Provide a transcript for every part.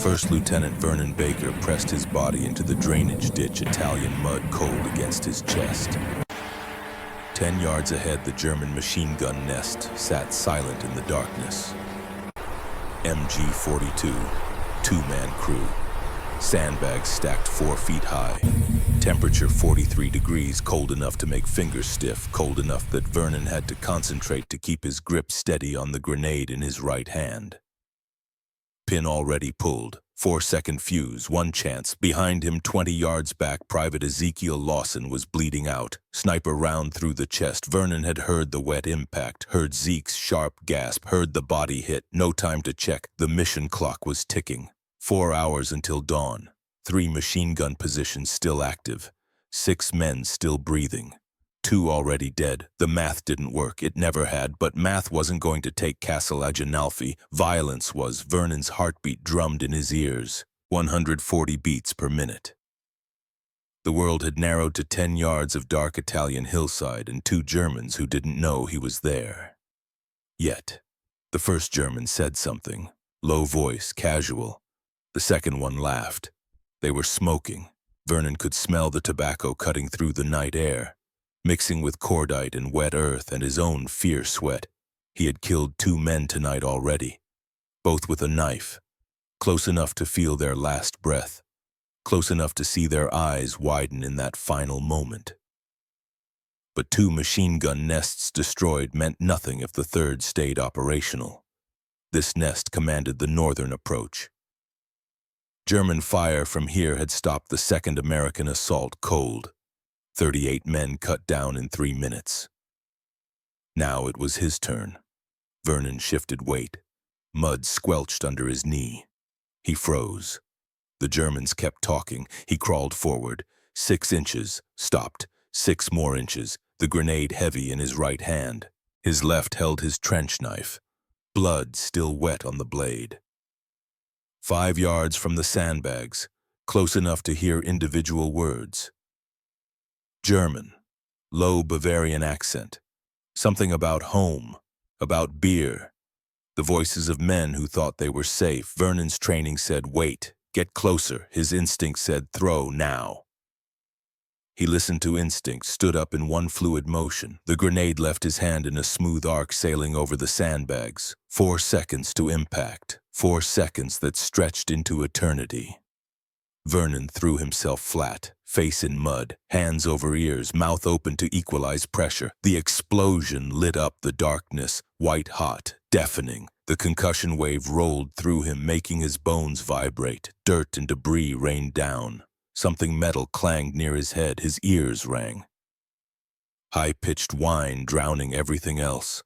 First Lieutenant Vernon Baker pressed his body into the drainage ditch, Italian mud cold against his chest. 10 yards ahead, the German machine gun nest sat silent in the darkness. MG-42, two-man crew. Sandbags stacked 4 feet high. Temperature 43 degrees, cold enough to make fingers stiff, cold enough that Vernon had to concentrate to keep his grip steady on the grenade in his right hand. Pin already pulled. 4-second fuse, one chance. Behind him, 20 yards back, Private Ezekiel Lawson was bleeding out. Sniper round through the chest. Vernon had heard the wet impact, heard Zeke's sharp gasp, heard the body hit. No time to check. The mission clock was ticking. 4 hours until dawn. 3 machine gun positions still active. 6 men still breathing. 2 already dead. The math didn't work. It never had, but math wasn't going to take Castle Agenalfi. Violence was. Vernon's heartbeat drummed in his ears. 140 beats per minute. The world had narrowed to 10 yards of dark Italian hillside and 2 Germans who didn't know he was there. Yet, the first German said something. Low voice, casual. The second one laughed. They were smoking. Vernon could smell the tobacco cutting through the night air, mixing with cordite and wet earth and his own fierce sweat. He had killed 2 men tonight already, both with a knife, close enough to feel their last breath, close enough to see their eyes widen in that final moment. But 2 machine gun nests destroyed meant nothing if the third stayed operational. This nest commanded the northern approach. German fire from here had stopped the second American assault cold. 38 men cut down in 3 minutes. Now it was his turn. Vernon shifted weight. Mud squelched under his knee. He froze. The Germans kept talking. He crawled forward. 6 inches. Stopped. 6 more inches. The grenade heavy in his right hand. His left held his trench knife. Blood still wet on the blade. 5 yards from the sandbags, close enough to hear individual words. German, low Bavarian accent, something about home, about beer, the voices of men who thought they were safe. Vernon's training said, wait, get closer. His instinct said, throw now. He listened to instinct, stood up in one fluid motion. The grenade left his hand in a smooth arc sailing over the sandbags. 4 seconds to impact. 4 seconds that stretched into eternity. Vernon threw himself flat, face in mud, hands over ears, mouth open to equalize pressure. The explosion lit up the darkness, white-hot, deafening. The concussion wave rolled through him, making his bones vibrate. Dirt and debris rained down. Something metal clanged near his head. His ears rang. High-pitched whine drowning everything else.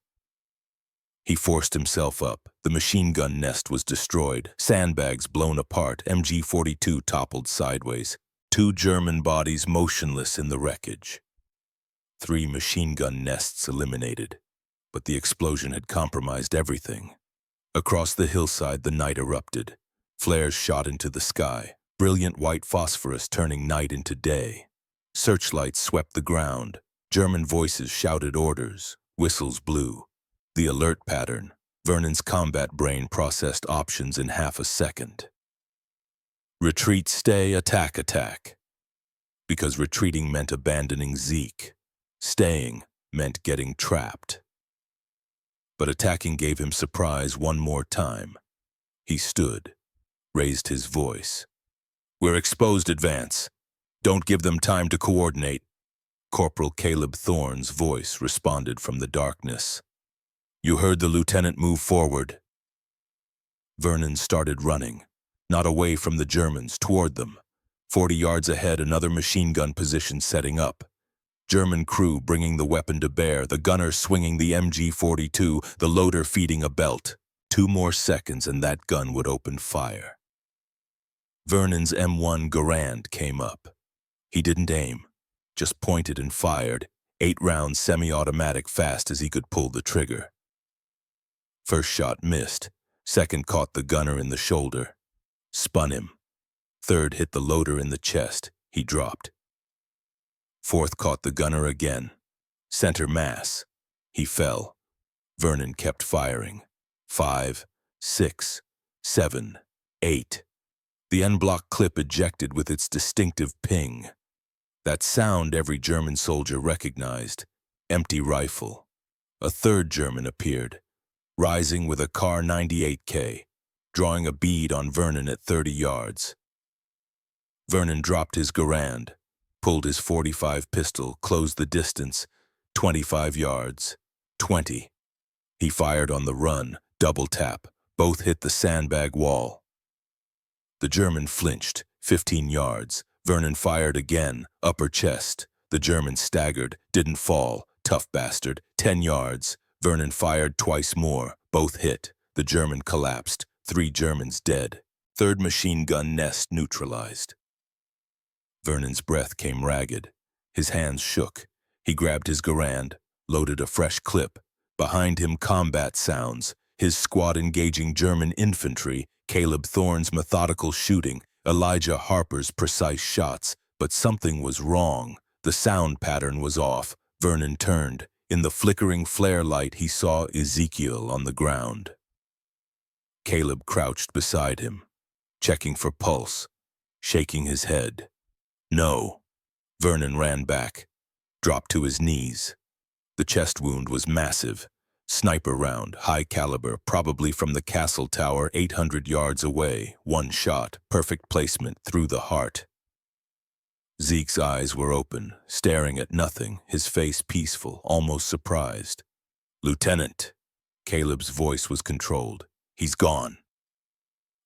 He forced himself up. The machine gun nest was destroyed. Sandbags blown apart. MG-42 toppled sideways. 2 German bodies motionless in the wreckage. 3 machine gun nests eliminated. But the explosion had compromised everything. Across the hillside, the night erupted. Flares shot into the sky. Brilliant white phosphorus turning night into day. Searchlights swept the ground. German voices shouted orders. Whistles blew. The alert pattern. Vernon's combat brain processed options in half a second. Retreat, stay, attack, attack. Because retreating meant abandoning Zeke. Staying meant getting trapped. But attacking gave him surprise one more time. He stood, raised his voice. We're exposed, advance. Don't give them time to coordinate. Corporal Caleb Thorne's voice responded from the darkness. You heard the lieutenant move forward. Vernon started running, not away from the Germans, toward them. 40 yards ahead, another machine gun position setting up. German crew bringing the weapon to bear, the gunner swinging the MG-42, the loader feeding a belt. 2 more seconds and that gun would open fire. Vernon's M1 Garand came up. He didn't aim, just pointed and fired, 8 rounds semi-automatic fast as he could pull the trigger. First shot missed, second caught the gunner in the shoulder, spun him. Third hit the loader in the chest, he dropped. Fourth caught the gunner again, center mass, he fell. Vernon kept firing. 5, 6, 7, 8. The en-bloc clip ejected with its distinctive ping. That sound every German soldier recognized. Empty rifle. A third German appeared, rising with a Kar 98K, drawing a bead on Vernon at 30 yards. Vernon dropped his Garand, pulled his .45 pistol, closed the distance, 25 yards, 20. He fired on the run, double tap, both hit the sandbag wall. The German flinched, 15 yards. Vernon fired again, upper chest. The German staggered, didn't fall, tough bastard, 10 yards. Vernon fired twice more, both hit. The German collapsed, 3 Germans dead. Third machine gun nest neutralized. Vernon's breath came ragged. His hands shook. He grabbed his Garand, loaded a fresh clip. Behind him, combat sounds. His squad engaging German infantry, Caleb Thorne's methodical shooting, Elijah Harper's precise shots. But something was wrong. The sound pattern was off. Vernon turned. In the flickering flare light, he saw Ezekiel on the ground. Caleb crouched beside him, checking for pulse, shaking his head. No. Vernon ran back, dropped to his knees. The chest wound was massive. Sniper round, high caliber, probably from the castle tower 800 yards away. One shot, perfect placement through the heart. Zeke's eyes were open, staring at nothing, his face peaceful, almost surprised. "Lieutenant." Caleb's voice was controlled. "He's gone."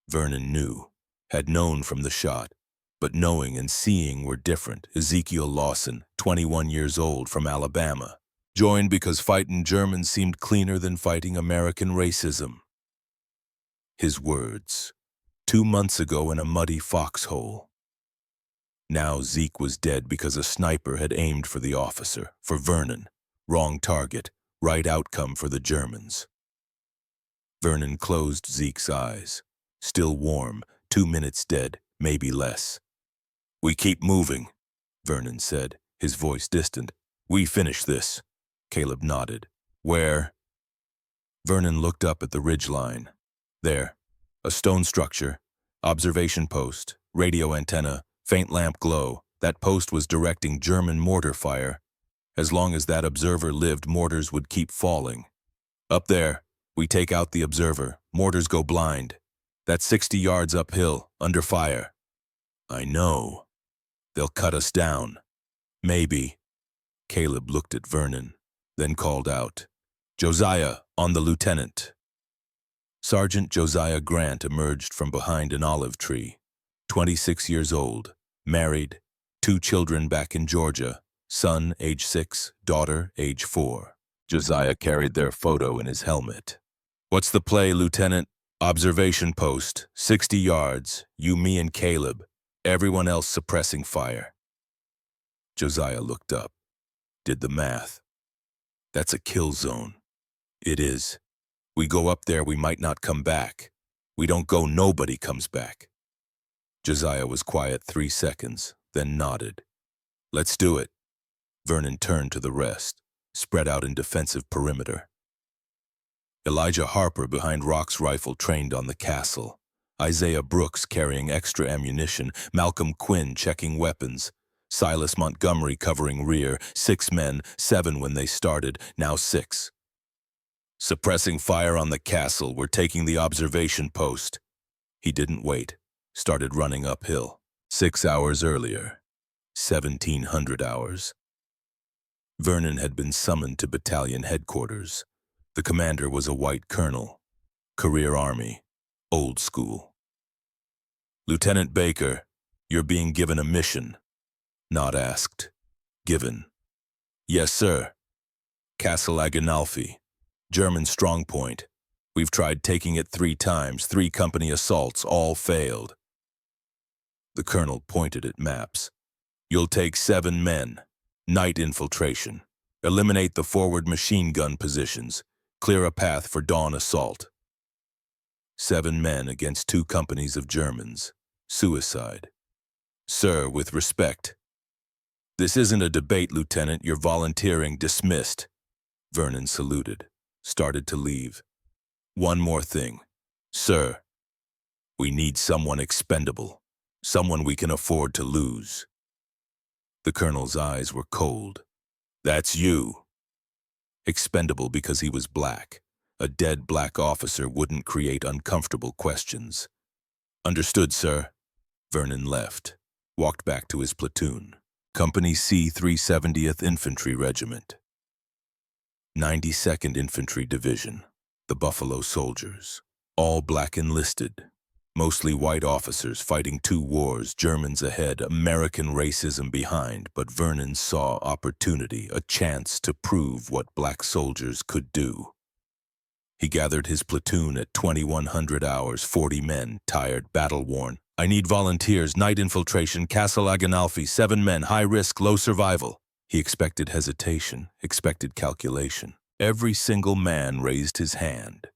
Vernon knew, had known from the shot. But knowing and seeing were different. Ezekiel Lawson, 21 years old, from Alabama. Joined because fighting Germans seemed cleaner than fighting American racism. His words, 2 months ago in a muddy foxhole. Now Zeke was dead because a sniper had aimed for the officer, for Vernon. Wrong target, right outcome for the Germans. Vernon closed Zeke's eyes. Still warm, 2 minutes dead, maybe less. "We keep moving," Vernon said, his voice distant. "We finish this." Caleb nodded. "Where?" Vernon looked up at the ridgeline. There, a stone structure, observation post, radio antenna, faint lamp glow. That post was directing German mortar fire. As long as that observer lived, mortars would keep falling. "Up there, we take out the observer. Mortars go blind. That's 60 yards uphill, under fire." "I know. They'll cut us down." "Maybe." Caleb looked at Vernon, then called out, "Josiah, on the lieutenant." Sergeant Josiah Grant emerged from behind an olive tree. 26 years old, married, 2 children back in Georgia, son age 6, daughter age 4. Josiah carried their photo in his helmet. "What's the play, Lieutenant?" "Observation post, 60 yards, you, me, and Caleb. Everyone else suppressing fire." Josiah looked up, did the math. "That's a kill zone." "It is. We go up there, we might not come back. We don't go, nobody comes back." Josiah was quiet 3 seconds, then nodded. "Let's do it." Vernon turned to the rest, spread out in defensive perimeter. Elijah Harper behind Rock's rifle trained on the castle. Isaiah Brooks carrying extra ammunition, Malcolm Quinn checking weapons, Silas Montgomery covering rear, 6 men, 7 when they started, now 6. "Suppressing fire on the castle, we're taking the observation post." He didn't wait, started running uphill. 6 hours earlier, 1700 hours. Vernon had been summoned to battalion headquarters. The commander was a white colonel, career Army, old school. "Lieutenant Baker, you're being given a mission." Not asked. Given. "Yes, sir." "Castle Agenalfi, German strongpoint. We've tried taking it 3 times, 3 company assaults, all failed." The colonel pointed at maps. "You'll take 7 men. Night infiltration. Eliminate the forward machine gun positions. Clear a path for dawn assault." 7 men against 2 companies of Germans. Suicide. "Sir, with respect." "This isn't a debate, Lieutenant. You're volunteering. Dismissed." Vernon saluted, started to leave. "One more thing. Sir." We need someone expendable, someone we can afford to lose. The colonel's eyes were cold. That's you. Expendable because he was black. A dead black officer wouldn't create uncomfortable questions. Understood, sir. Vernon left, walked back to his platoon. Company C 370th Infantry Regiment. 92nd Infantry Division, the Buffalo Soldiers. All black enlisted. Mostly white officers fighting two wars, Germans ahead, American racism behind, but Vernon saw opportunity, a chance to prove what black soldiers could do. He gathered his platoon at 2100 hours, 40 men, tired, battle-worn. I need volunteers, night infiltration, Castle Aganalfi, 7 men, high risk, low survival. He expected hesitation, expected calculation. Every single man raised his hand.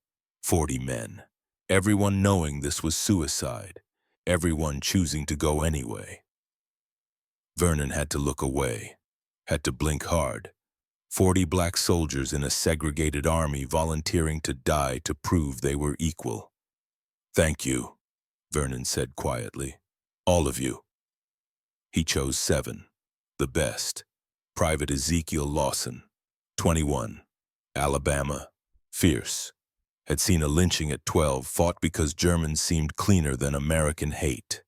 40 men. Everyone knowing this was suicide. Everyone choosing to go anyway. Vernon had to look away, had to blink hard. 40 black soldiers in a segregated army volunteering to die to prove they were equal. Thank you, Vernon said quietly. All of you. He chose 7, the best. Private Ezekiel Lawson, 21, Alabama, fierce. Had seen a lynching at 12, fought because Germans seemed cleaner than American hate.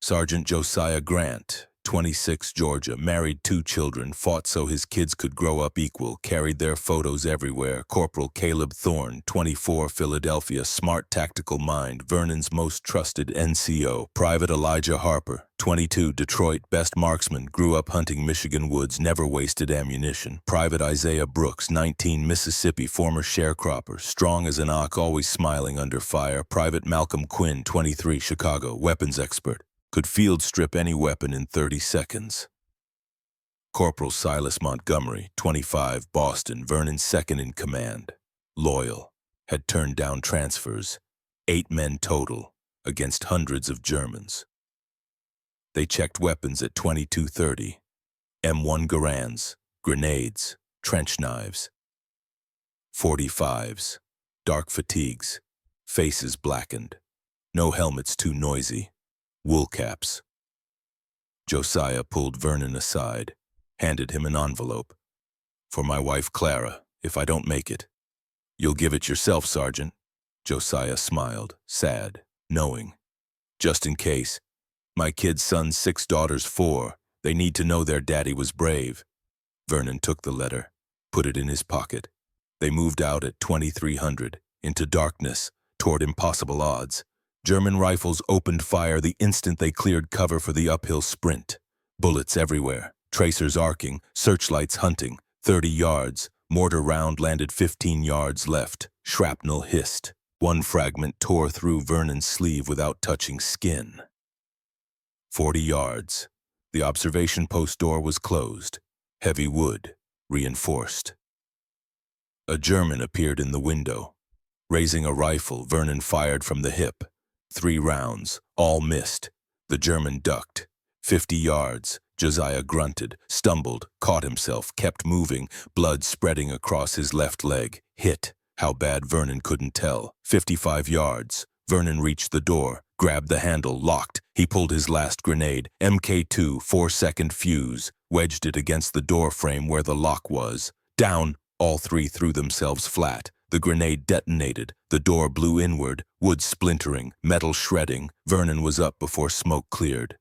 Sergeant Josiah Grant, 26, Georgia, married 2 children, fought so his kids could grow up equal, carried their photos everywhere. Corporal Caleb Thorne, 24, Philadelphia, smart tactical mind, Vernon's most trusted NCO. Private Elijah Harper, 22, Detroit, best marksman, grew up hunting Michigan woods, never wasted ammunition. Private Isaiah Brooks, 19, Mississippi, former sharecropper, strong as an ox, always smiling under fire. Private Malcolm Quinn, 23, Chicago, weapons expert. Could field strip any weapon in 30 seconds. Corporal Silas Montgomery, 25, Boston, Vernon's second in command. Loyal, had turned down transfers. 8 men total, against hundreds of Germans. They checked weapons at 22:30. M1 Garands, grenades, trench knives. 45s, dark fatigues, faces blackened. No helmets too noisy. Wool caps. Josiah pulled Vernon aside, handed him an envelope. For my wife Clara, if I don't make it. You'll give it yourself, Sergeant. Josiah smiled, sad, knowing. Just in case. My kid's son's 6, daughter's 4. They need to know their daddy was brave. Vernon took the letter, put it in his pocket. They moved out at 2300, into darkness, toward impossible odds. German rifles opened fire the instant they cleared cover for the uphill sprint. Bullets everywhere, tracers arcing, searchlights hunting. 30 yards, mortar round landed 15 yards left. Shrapnel hissed. One fragment tore through Vernon's sleeve without touching skin. 40 yards. The observation post door was closed. Heavy wood, reinforced. A German appeared in the window. Raising a rifle, Vernon fired from the hip. 3 rounds, all missed. The German ducked. 50 yards. Josiah grunted, stumbled, caught himself, kept moving, blood spreading across his left leg. Hit. How bad Vernon couldn't tell. 55 yards. Vernon reached the door, grabbed the handle, locked. He pulled his last grenade, MK2, 4-second fuse, wedged it against the door frame where the lock was. Down. All 3 threw themselves flat. The grenade detonated. The door blew inward, wood splintering, metal shredding. Vernon was up before smoke cleared.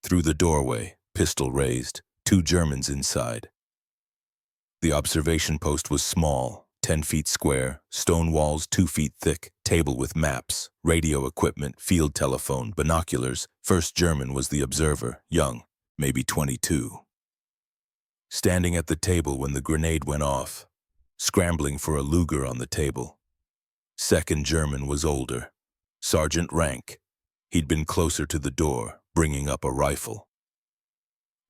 Through the doorway, pistol raised, 2 Germans inside. The observation post was small, 10 feet square, stone walls 2 feet thick, table with maps, radio equipment, field telephone, binoculars. First German was the observer, young, maybe 22. Standing at the table when the grenade went off, scrambling for a Luger on the table. Second German was older, sergeant rank. He'd been closer to the door, bringing up a rifle.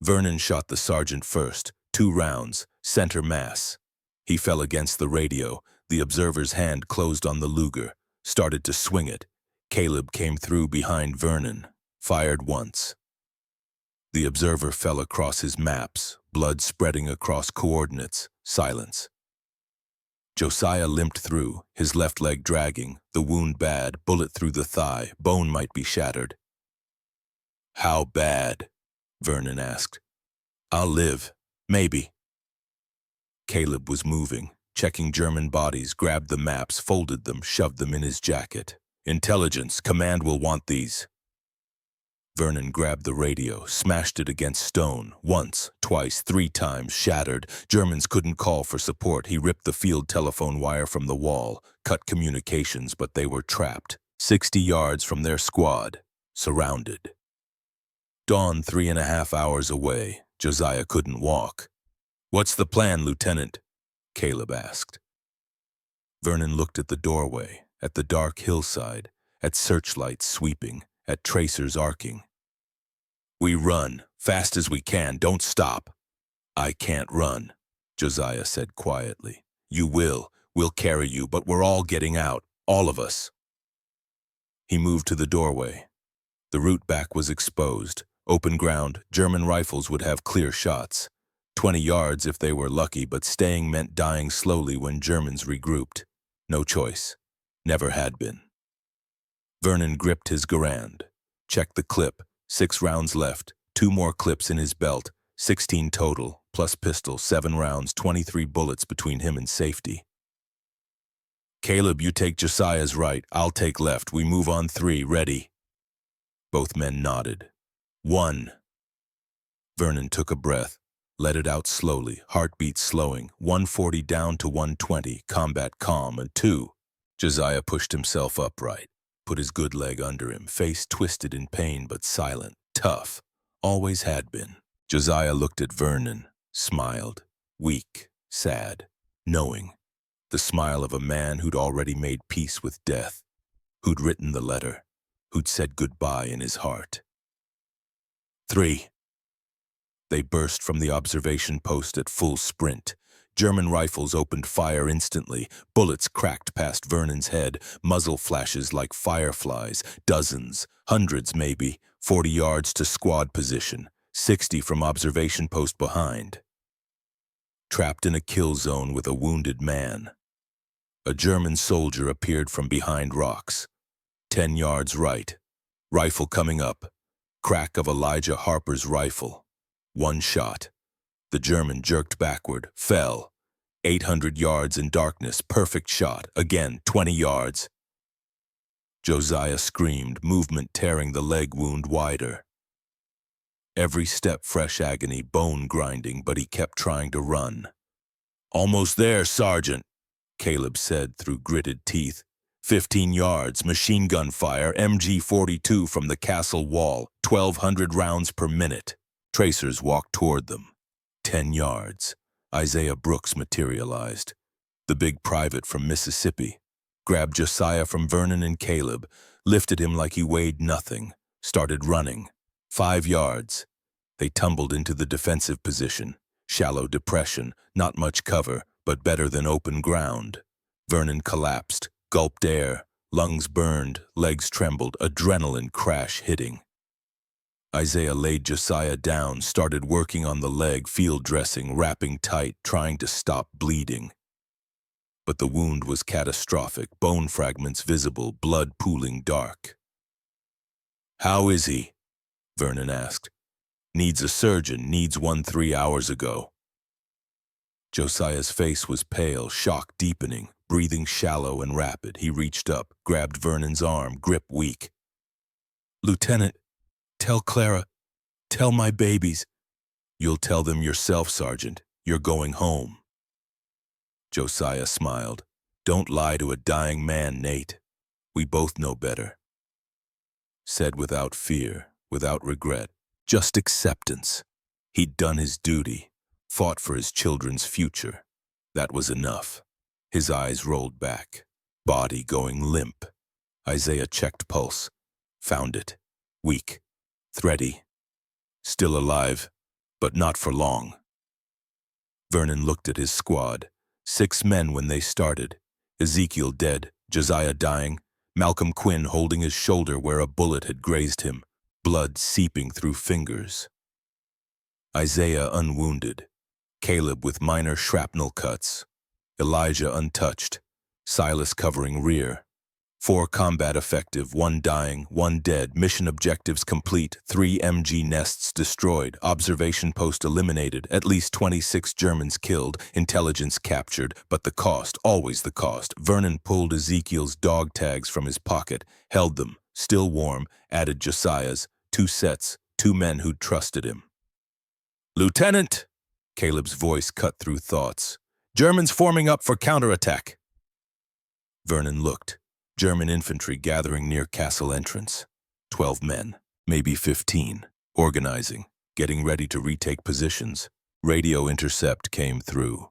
Vernon shot the sergeant first, 2 rounds, center mass. He fell against the radio. The observer's hand closed on the Luger, started to swing it. Caleb came through behind Vernon, fired once. The observer fell across his maps, blood spreading across coordinates, silence. Josiah limped through, his left leg dragging, the wound bad, bullet through the thigh, bone might be shattered. How bad? Vernon asked. I'll live. Maybe. Caleb was moving, checking German bodies, grabbed the maps, folded them, shoved them in his jacket. Intelligence, command will want these. Vernon grabbed the radio, smashed it against stone, once, twice, 3 times, shattered. Germans couldn't call for support. He ripped the field telephone wire from the wall, cut communications, but they were trapped, 60 yards from their squad, surrounded. Dawn 3.5 hours away. Josiah couldn't walk. What's the plan, Lieutenant? Caleb asked. Vernon looked at the doorway, at the dark hillside, at searchlights sweeping, at tracers arcing. We run, fast as we can, don't stop. I can't run, Josiah said quietly. You will, we'll carry you, but we're all getting out, all of us. He moved to the doorway. The route back was exposed. Open ground, German rifles would have clear shots. 20 yards if they were lucky, but staying meant dying slowly when Germans regrouped. No choice. Never had been. Vernon gripped his Garand. Checked the clip. 6 rounds left. 2 more clips in his belt. 16 total, plus pistol, 7 rounds, 23 bullets between him and safety. Caleb, you take Josiah's right. I'll take left. We move on 3. Ready? Both men nodded. 1. Vernon took a breath, let it out slowly, heartbeat slowing, 140 down to 120, combat calm, and 2. Josiah pushed himself upright, put his good leg under him, face twisted in pain but silent, tough, always had been. Josiah looked at Vernon, smiled, weak, sad, knowing, the smile of a man who'd already made peace with death, who'd written the letter, who'd said goodbye in his heart. 3. They burst from the observation post at full sprint. German rifles opened fire instantly. Bullets cracked past Vernon's head, muzzle flashes like fireflies, dozens, hundreds maybe, 40 yards to squad position, 60 from observation post behind. Trapped in a kill zone with a wounded man. A German soldier appeared from behind rocks. 10 yards right. Rifle coming up. Crack of Elijah Harper's rifle. 1 shot. The German jerked backward, fell. 800 yards in darkness, perfect shot. Again, 20 yards. Josiah screamed, movement tearing the leg wound wider. Every step fresh agony, bone grinding, but he kept trying to run. Almost there, Sergeant, Caleb said through gritted teeth. 15 yards, machine gun fire, MG-42 from the castle wall, 1,200 rounds per minute. Tracers walked toward them. 10 yards. Isaiah Brooks materialized. The big private from Mississippi. Grabbed Josiah from Vernon and Caleb, lifted him like he weighed nothing, started running. 5 yards. They tumbled into the defensive position. Shallow depression, not much cover, but better than open ground. Vernon collapsed. Gulped air, lungs burned, legs trembled, adrenaline crash hitting. Isaiah laid Josiah down, started working on the leg, field dressing, wrapping tight, trying to stop bleeding. But the wound was catastrophic, bone fragments visible, blood pooling dark. How is he? Vernon asked. Needs a surgeon, needs one 3 hours ago. Josiah's face was pale, shock deepening. Breathing shallow and rapid, he reached up, grabbed Vernon's arm, grip weak. Lieutenant, tell Clara, tell my babies. You'll tell them yourself, Sergeant. You're going home. Josiah smiled. Don't lie to a dying man, Nate. We both know better. Said without fear, without regret, just acceptance. He'd done his duty, fought for his children's future. That was enough. His eyes rolled back, body going limp. Isaiah checked pulse. Found it. Weak. Thready. Still alive, but not for long. Vernon looked at his squad. 6 men when they started. Ezekiel dead, Josiah dying, Malcolm Quinn holding his shoulder where a bullet had grazed him, blood seeping through fingers. Isaiah unwounded. Caleb with minor shrapnel cuts. Elijah untouched. Silas covering rear. 4 combat effective, 1 dying, 1 dead. Mission objectives complete. 3 MG nests destroyed. Observation post eliminated. At least 26 Germans killed. Intelligence captured. But the cost, always the cost. Vernon pulled Ezekiel's dog tags from his pocket, held them, still warm, added Josiah's. 2 sets, 2 men who'd trusted him. "Lieutenant!" Caleb's voice cut through thoughts. "Germans forming up for counterattack." Vernon looked. German infantry gathering near castle entrance. 12 men, maybe 15, organizing, getting ready to retake positions. Radio intercept came through.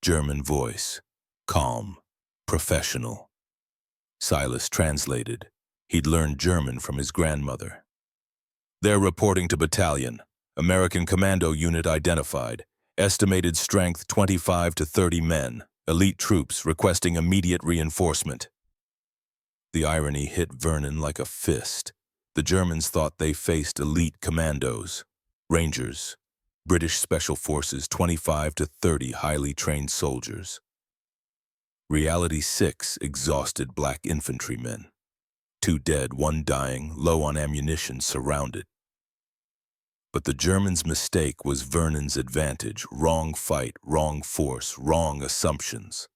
German voice, calm, professional. Silas translated. He'd learned German from his grandmother. "They're reporting to battalion. American commando unit identified. Estimated strength 25 to 30 men. Elite troops requesting immediate reinforcement." The irony hit Vernon like a fist. The Germans thought they faced elite commandos, Rangers, British Special Forces, 25 to 30 highly trained soldiers. Reality 6 exhausted black infantrymen. 2 dead, 1 dying, low on ammunition, surrounded. But the Germans' mistake was Vernon's advantage. Wrong fight, wrong force, wrong assumptions.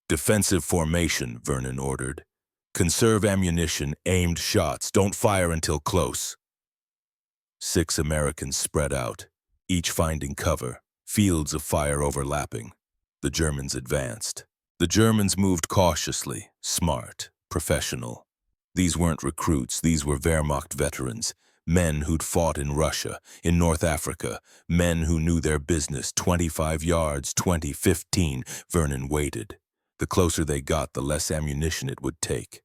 "Defensive formation," Vernon ordered. "Conserve ammunition, aimed shots. Don't fire until close." 6 Americans spread out, each finding cover, fields of fire overlapping. The Germans advanced. The Germans moved cautiously, smart, professional. These weren't recruits, these were Wehrmacht veterans, men who'd fought in Russia, in North Africa, men who knew their business. 25 yards, 20, 15. Vernon waited. The closer they got, the less ammunition it would take.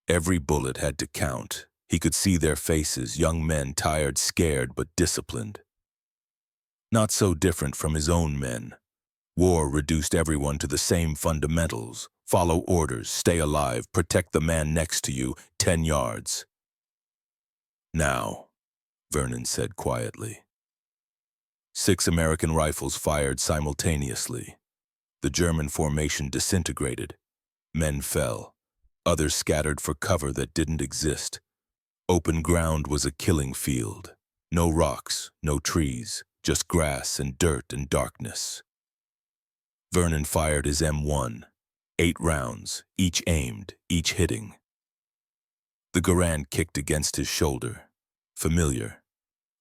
Every bullet had to count. He could see their faces, young men, tired, scared, but disciplined. Not so different from his own men. War reduced everyone to the same fundamentals. Follow orders, stay alive, protect the man next to you, 10 yards. "Now," Vernon said quietly. 6 American rifles fired simultaneously. The German formation disintegrated. Men fell. Others scattered for cover that didn't exist. Open ground was a killing field. No rocks, no trees, just grass and dirt and darkness. Vernon fired his M1. 8 rounds, each aimed, each hitting. The Garand kicked against his shoulder. Familiar.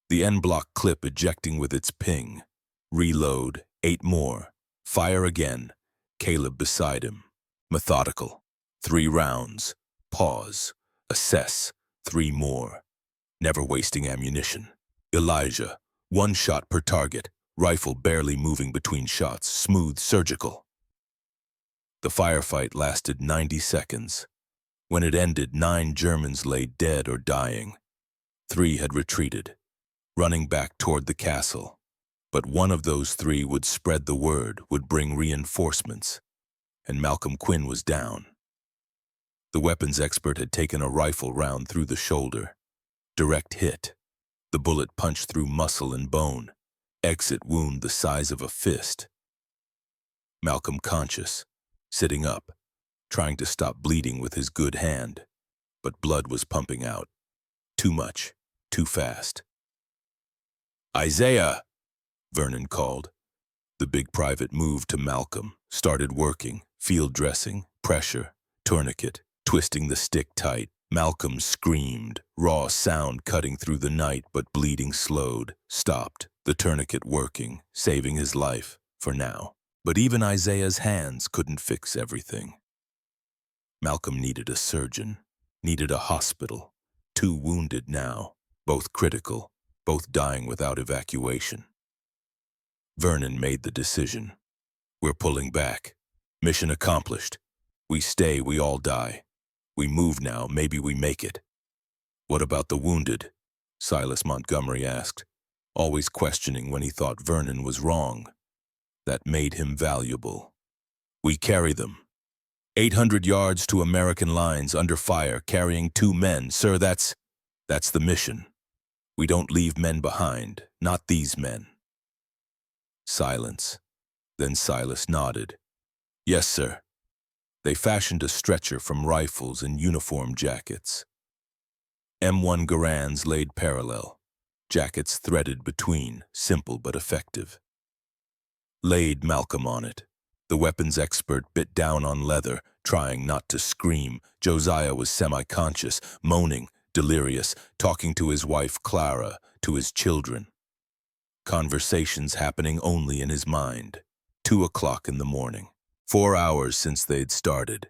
The N-block clip ejecting with its ping. Reload, 8 more. Fire again. Caleb beside him. Methodical. 3 rounds. Pause. Assess. 3 more. Never wasting ammunition. Elijah. 1 shot per target. Rifle barely moving between shots. Smooth, surgical. The firefight lasted 90 seconds. When it ended, 9 Germans lay dead or dying. 3 had retreated, running back toward the castle. But one of those 3 would spread the word, would bring reinforcements. And Malcolm Quinn was down. The weapons expert had taken a rifle round through the shoulder. Direct hit. The bullet punched through muscle and bone. Exit wound the size of a fist. Malcolm conscious, sitting up, trying to stop bleeding with his good hand. But blood was pumping out. Too much, too fast. "Isaiah!" Vernon called. The big private moved to Malcolm, started working, field dressing, pressure, tourniquet, twisting the stick tight. Malcolm screamed, raw sound cutting through the night, but bleeding slowed, stopped, the tourniquet working, saving his life, for now. But even Isaiah's hands couldn't fix everything. Malcolm needed a surgeon, needed a hospital. 2 wounded now, both critical, both dying without evacuation. Vernon made the decision. "We're pulling back. Mission accomplished. We stay, we all die. We move now, maybe we make it." "What about the wounded?" Silas Montgomery asked, always questioning when he thought Vernon was wrong. That made him valuable. "We carry them. 800 yards to American lines under fire, carrying 2 men. Sir, that's the mission. We don't leave men behind, not these men." Silence. Then Silas nodded. Yes, sir. They fashioned a stretcher from rifles and uniform jackets. M1 Garands laid parallel, jackets threaded between, simple but effective. Laid Malcolm on it. The weapons expert bit down on leather, trying not to scream. Josiah was semi-conscious, moaning, delirious, talking to his wife Clara, to his children. Conversations happening only in his mind. 2 o'clock in the morning. 4 hours since they'd started.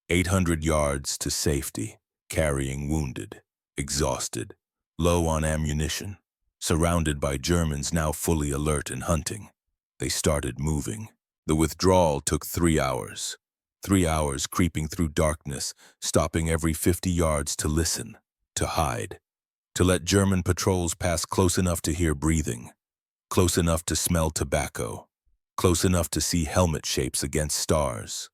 800 yards to safety, carrying wounded, exhausted, low on ammunition, surrounded by Germans now fully alert and hunting. They started moving. The withdrawal took 3 hours. 3 hours creeping through darkness, stopping every 50 yards to listen, to hide, to let German patrols pass close enough to hear breathing, close enough to smell tobacco, close enough to see helmet shapes against stars.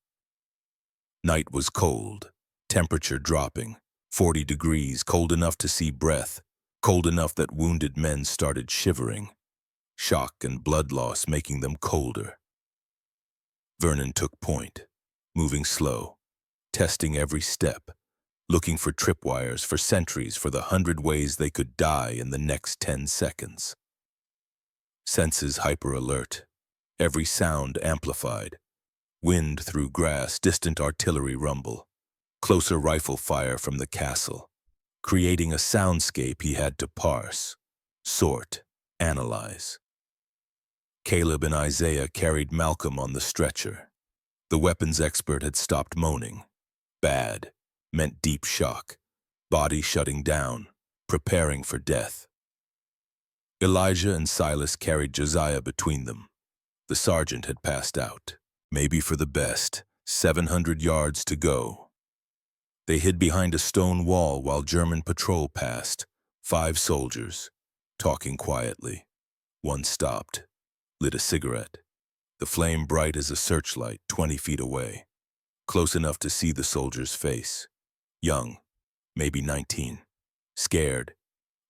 Night was cold, temperature dropping, 40 degrees, cold enough to see breath, cold enough that wounded men started shivering, shock and blood loss making them colder. Vernon took point, moving slow, testing every step, looking for tripwires, for sentries, for the 100 ways they could die in the next 10 seconds. Senses hyper-alert, every sound amplified. Wind through grass, distant artillery rumble, closer rifle fire from the castle, creating a soundscape he had to parse, sort, analyze. Caleb and Isaiah carried Malcolm on the stretcher. The weapons expert had stopped moaning. Bad meant deep shock, body shutting down, preparing for death. Elijah and Silas carried Josiah between them. The sergeant had passed out, maybe for the best, 700 yards to go. They hid behind a stone wall while German patrol passed, 5 soldiers, talking quietly. One stopped, lit a cigarette, the flame bright as a searchlight 20 feet away, close enough to see the soldier's face. Young, maybe 19, scared.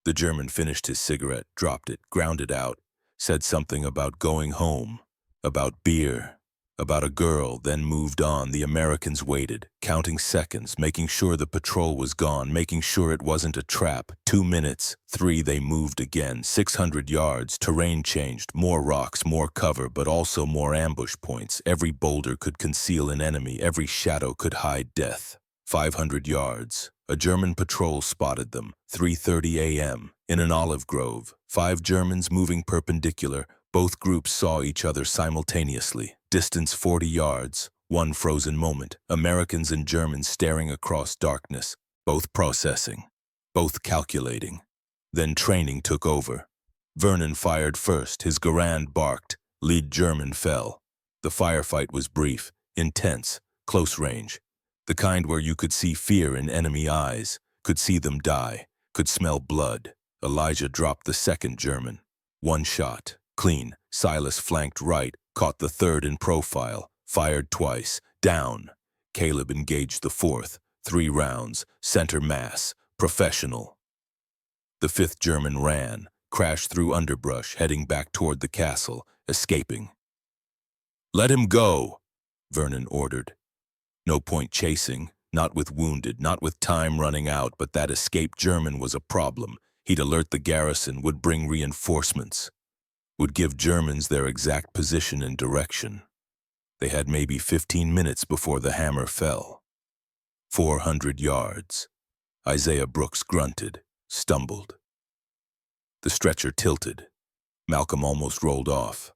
The German finished his cigarette, dropped it, ground it out, said something about going home, about beer, about a girl, then moved on. The Americans waited, counting seconds, making sure the patrol was gone, making sure it wasn't a trap. 2 minutes, 3, they moved again. 600 yards, terrain changed, more rocks, more cover, but also more ambush points. Every boulder could conceal an enemy, every shadow could hide death. 500 yards. A German patrol spotted them, 3:30 a.m., in an olive grove. 5 Germans moving perpendicular. Both groups saw each other simultaneously. Distance 40 yards. One frozen moment. Americans and Germans staring across darkness. Both processing. Both calculating. Then training took over. Vernon fired first. His Garand barked. Lead German fell. The firefight was brief, intense, close range. The kind where you could see fear in enemy eyes, could see them die, could smell blood. Elijah dropped the second German. 1 shot, clean. Silas flanked right, caught the third in profile, fired twice, down. Caleb engaged the fourth, 3 rounds, center mass, professional. The 5th German ran, crashed through underbrush, heading back toward the castle, escaping. "Let him go," Vernon ordered. No point chasing, not with wounded, not with time running out, but that escaped German was a problem. He'd alert the garrison, would bring reinforcements, would give Germans their exact position and direction. They had maybe 15 minutes before the hammer fell. 400 yards. Isaiah Brooks grunted, stumbled. The stretcher tilted. Malcolm almost rolled off.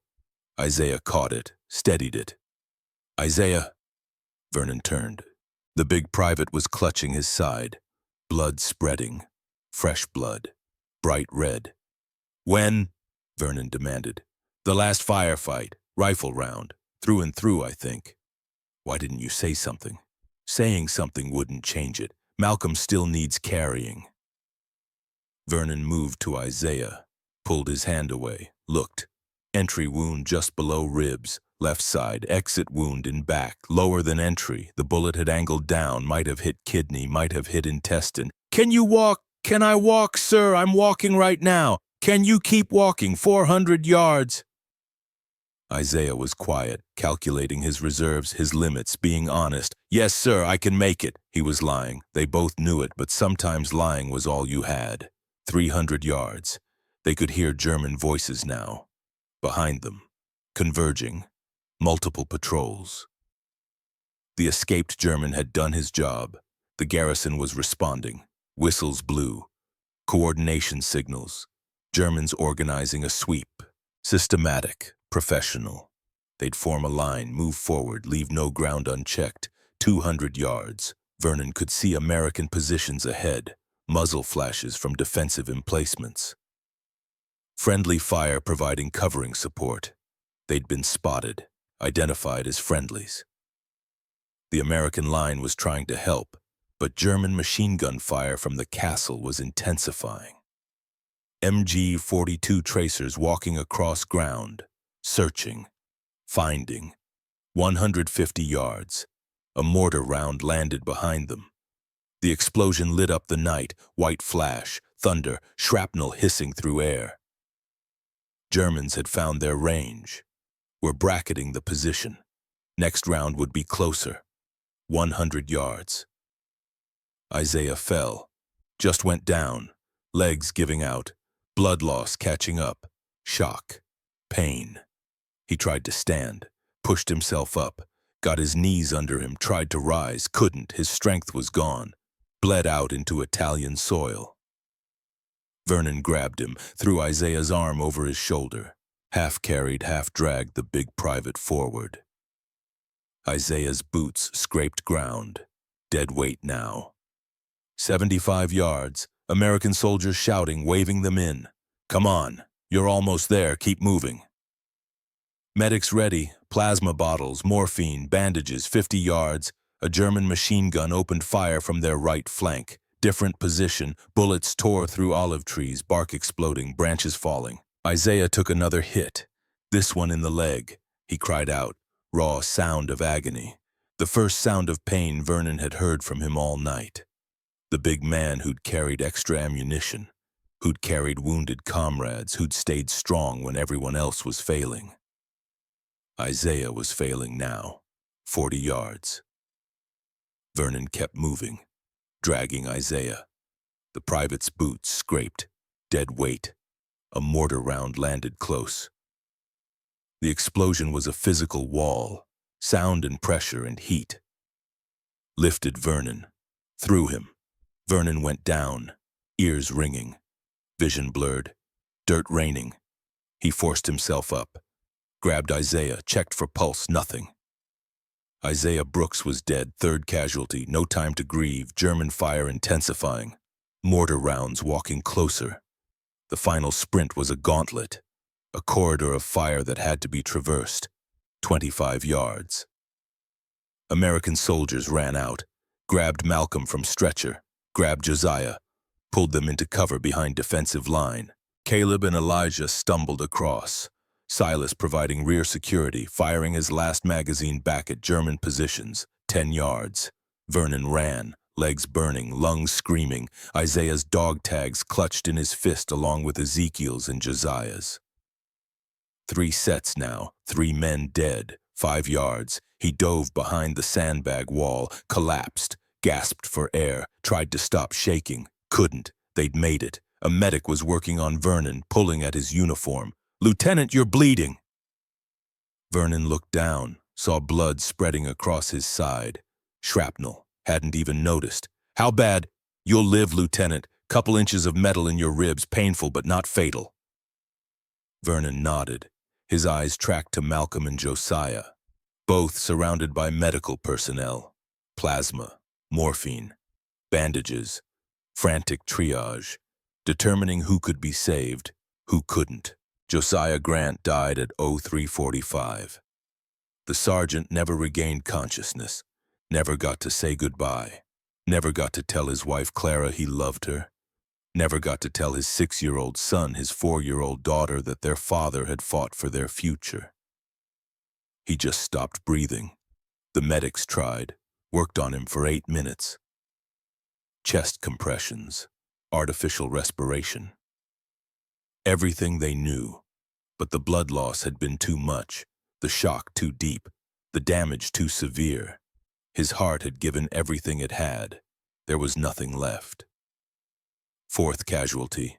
Isaiah caught it, steadied it. "Isaiah." Vernon turned. The big private was clutching his side, blood spreading, fresh blood, bright red. "When?" Vernon demanded. "The last firefight, rifle round, through and through, I think." "Why didn't you say something?" "Saying something wouldn't change it. Malcolm still needs carrying." Vernon moved to Isaiah, pulled his hand away, looked. Entry wound just below ribs, left side, exit wound in back, lower than entry. The bullet had angled down, might have hit kidney, might have hit intestine. "Can you walk? Can I walk, sir? I'm walking right now. Can you keep walking 400 yards? Isaiah was quiet, calculating his reserves, his limits, being honest. "Yes, sir, I can make it." He was lying. They both knew it, but sometimes lying was all you had. 300 yards. They could hear German voices now. Behind them. Converging. Multiple patrols. The escaped German had done his job. The garrison was responding. Whistles blew. Coordination signals. Germans organizing a sweep. Systematic. Professional. They'd form a line, move forward, leave no ground unchecked. 200 yards. Vernon could see American positions ahead, muzzle flashes from defensive emplacements. Friendly fire providing covering support. They'd been spotted, identified as friendlies. The American line was trying to help, but German machine gun fire from the castle was intensifying. MG-42 tracers walking across ground. Searching. Finding. 150 yards. A mortar round landed behind them. The explosion lit up the night, white flash, thunder, shrapnel hissing through air. Germans had found their range. Were bracketing the position. Next round would be closer. 100 yards. Isaiah fell. Just went down. Legs giving out. Blood loss catching up. Shock. Pain. He tried to stand, pushed himself up, got his knees under him, tried to rise, couldn't, his strength was gone, bled out into Italian soil. Vernon grabbed him, threw Isaiah's arm over his shoulder, half carried, half dragged the big private forward. Isaiah's boots scraped ground, dead weight now. 75 yards, American soldiers shouting, waving them in. "Come on, you're almost there, keep moving." Medics ready, plasma bottles, morphine, bandages, 50 yards. A German machine gun opened fire from their right flank. Different position, bullets tore through olive trees, bark exploding, branches falling. Isaiah took another hit, this one in the leg. He cried out, raw sound of agony. The first sound of pain Vernon had heard from him all night. The big man who'd carried extra ammunition, who'd carried wounded comrades, who'd stayed strong when everyone else was failing. Isaiah was failing now, 40 yards. Vernon kept moving, dragging Isaiah. The private's boots scraped, dead weight. A mortar round landed close. The explosion was a physical wall, sound and pressure and heat. Lifted Vernon, threw him. Vernon went down, ears ringing, vision blurred, dirt raining. He forced himself up. Grabbed Isaiah, checked for pulse, nothing. Isaiah Brooks was dead, third casualty, no time to grieve, German fire intensifying. Mortar rounds walking closer. The final sprint was a gauntlet, a corridor of fire that had to be traversed. 25 yards. American soldiers ran out, grabbed Malcolm from stretcher, grabbed Josiah, pulled them into cover behind defensive line. Caleb and Elijah stumbled across. Silas providing rear security, firing his last magazine back at German positions, 10 yards. Vernon ran, legs burning, lungs screaming, Isaiah's dog tags clutched in his fist along with Ezekiel's and Josiah's. 3 sets now, 3 men dead, 5 yards. He dove behind the sandbag wall, collapsed, gasped for air, tried to stop shaking, couldn't. They'd made it. A medic was working on Vernon, pulling at his uniform. "Lieutenant, you're bleeding!" Vernon looked down, saw blood spreading across his side. Shrapnel, hadn't even noticed. "How bad?" "You'll live, Lieutenant. Couple inches of metal in your ribs, painful but not fatal." Vernon nodded. His eyes tracked to Malcolm and Josiah, both surrounded by medical personnel. Plasma, morphine, bandages, frantic triage, determining who could be saved, who couldn't. Josiah Grant died at 03:45. The sergeant never regained consciousness, never got to say goodbye, never got to tell his wife Clara he loved her, never got to tell his 6-year-old son, his 4-year-old daughter that their father had fought for their future. He just stopped breathing. The medics tried, worked on him for 8 minutes. Chest compressions, artificial respiration. Everything they knew, but the blood loss had been too much. The shock too deep, the damage too severe. His heart had given everything it had. There was nothing left. Fourth casualty.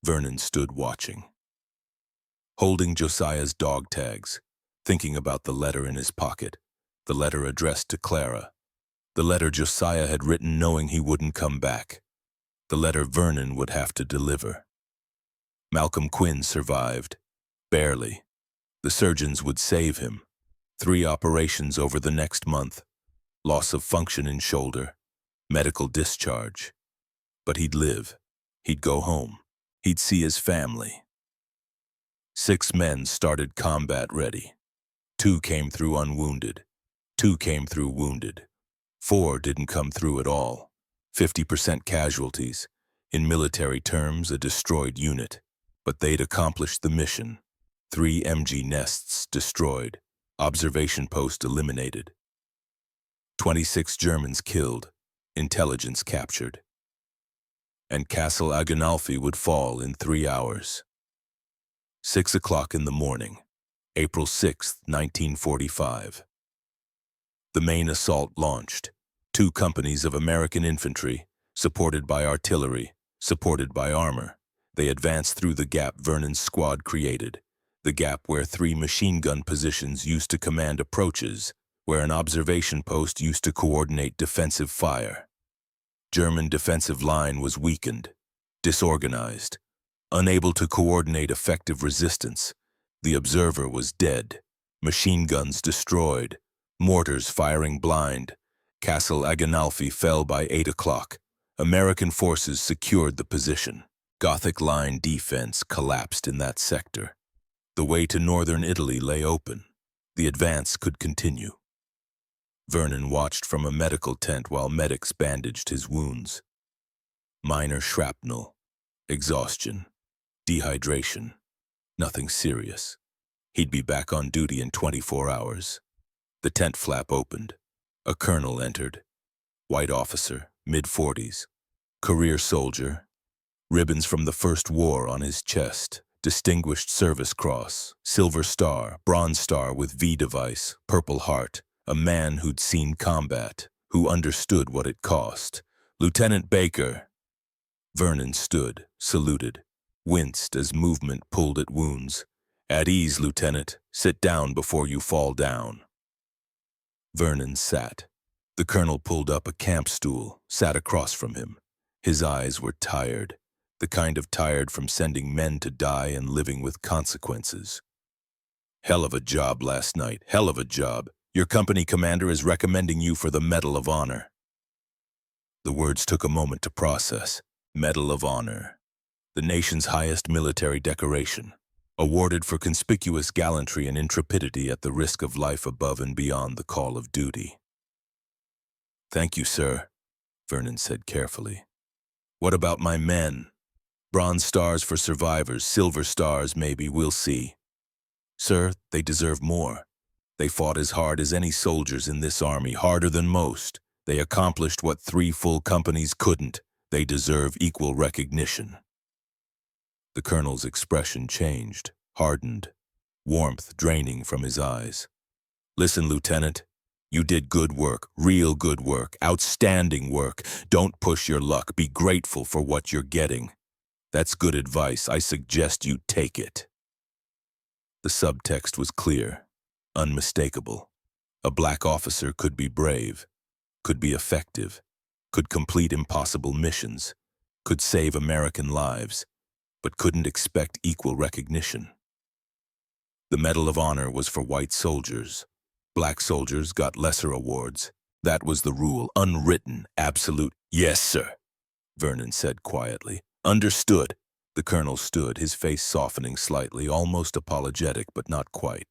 Vernon stood watching, holding Josiah's dog tags, thinking about the letter in his pocket, the letter addressed to Clara, the letter Josiah had written knowing he wouldn't come back, the letter Vernon would have to deliver. Malcolm Quinn survived. Barely. The surgeons would save him. 3 operations over the next month. Loss of function in shoulder. Medical discharge. But he'd live. He'd go home. He'd see his family. 6 men started combat ready. 2 came through unwounded. 2 came through wounded. 4 didn't come through at all. 50% casualties. In military terms, a destroyed unit. But they'd accomplished the mission. 3 MG nests destroyed. Observation post eliminated. 26 Germans killed. Intelligence captured. And Castle Agonalfi would fall in 3 hours. 6 o'clock in the morning, April 6, 1945. The main assault launched. 2 companies of American infantry, supported by artillery, supported by armor. They advanced through the gap Vernon's squad created, the gap where 3 machine gun positions used to command approaches, where an observation post used to coordinate defensive fire. German defensive line was weakened, disorganized, unable to coordinate effective resistance. The observer was dead, machine guns destroyed, mortars firing blind. Castle Agonalfi fell by 8 o'clock. American forces secured the position. Gothic line defense collapsed in that sector. The way to northern Italy lay open. The advance could continue. Vernon watched from a medical tent while medics bandaged his wounds. Minor shrapnel, exhaustion, dehydration, nothing serious. He'd be back on duty in 24 hours. The tent flap opened. A colonel entered. White officer, mid-40s. Career soldier. Ribbons from the First War on his chest. Distinguished Service Cross, Silver Star, Bronze Star with V device, Purple Heart. A man who'd seen combat, who understood what it cost. Lieutenant Baker. Vernon stood, saluted, winced as movement pulled at wounds. At ease, Lieutenant. Sit down before you fall down. Vernon sat. The colonel pulled up a camp stool, sat across from him. His eyes were tired, the kind of tired from sending men to die and living with consequences. Hell of a job last night, hell of a job. Your company commander is recommending you for the Medal of Honor. The words took a moment to process. Medal of Honor. The nation's highest military decoration. Awarded for conspicuous gallantry and intrepidity at the risk of life above and beyond the call of duty. Thank you, sir, Vernon said carefully. What about my men? Bronze stars for survivors, silver stars maybe, we'll see. Sir, they deserve more. They fought as hard as any soldiers in this army, harder than most. They accomplished what 3 full companies couldn't. They deserve equal recognition. The colonel's expression changed, hardened, warmth draining from his eyes. Listen, Lieutenant, you did good work, real good work, outstanding work. Don't push your luck. Be grateful for what you're getting. That's good advice. I suggest you take it. The subtext was clear. Unmistakable. A black officer could be brave, could be effective, could complete impossible missions, could save American lives, but couldn't expect equal recognition. The Medal of Honor was for white soldiers. Black soldiers got lesser awards. That was the rule, unwritten, absolute. Yes, sir, Vernon said quietly. Understood. The colonel stood, his face softening slightly, almost apologetic, but not quite.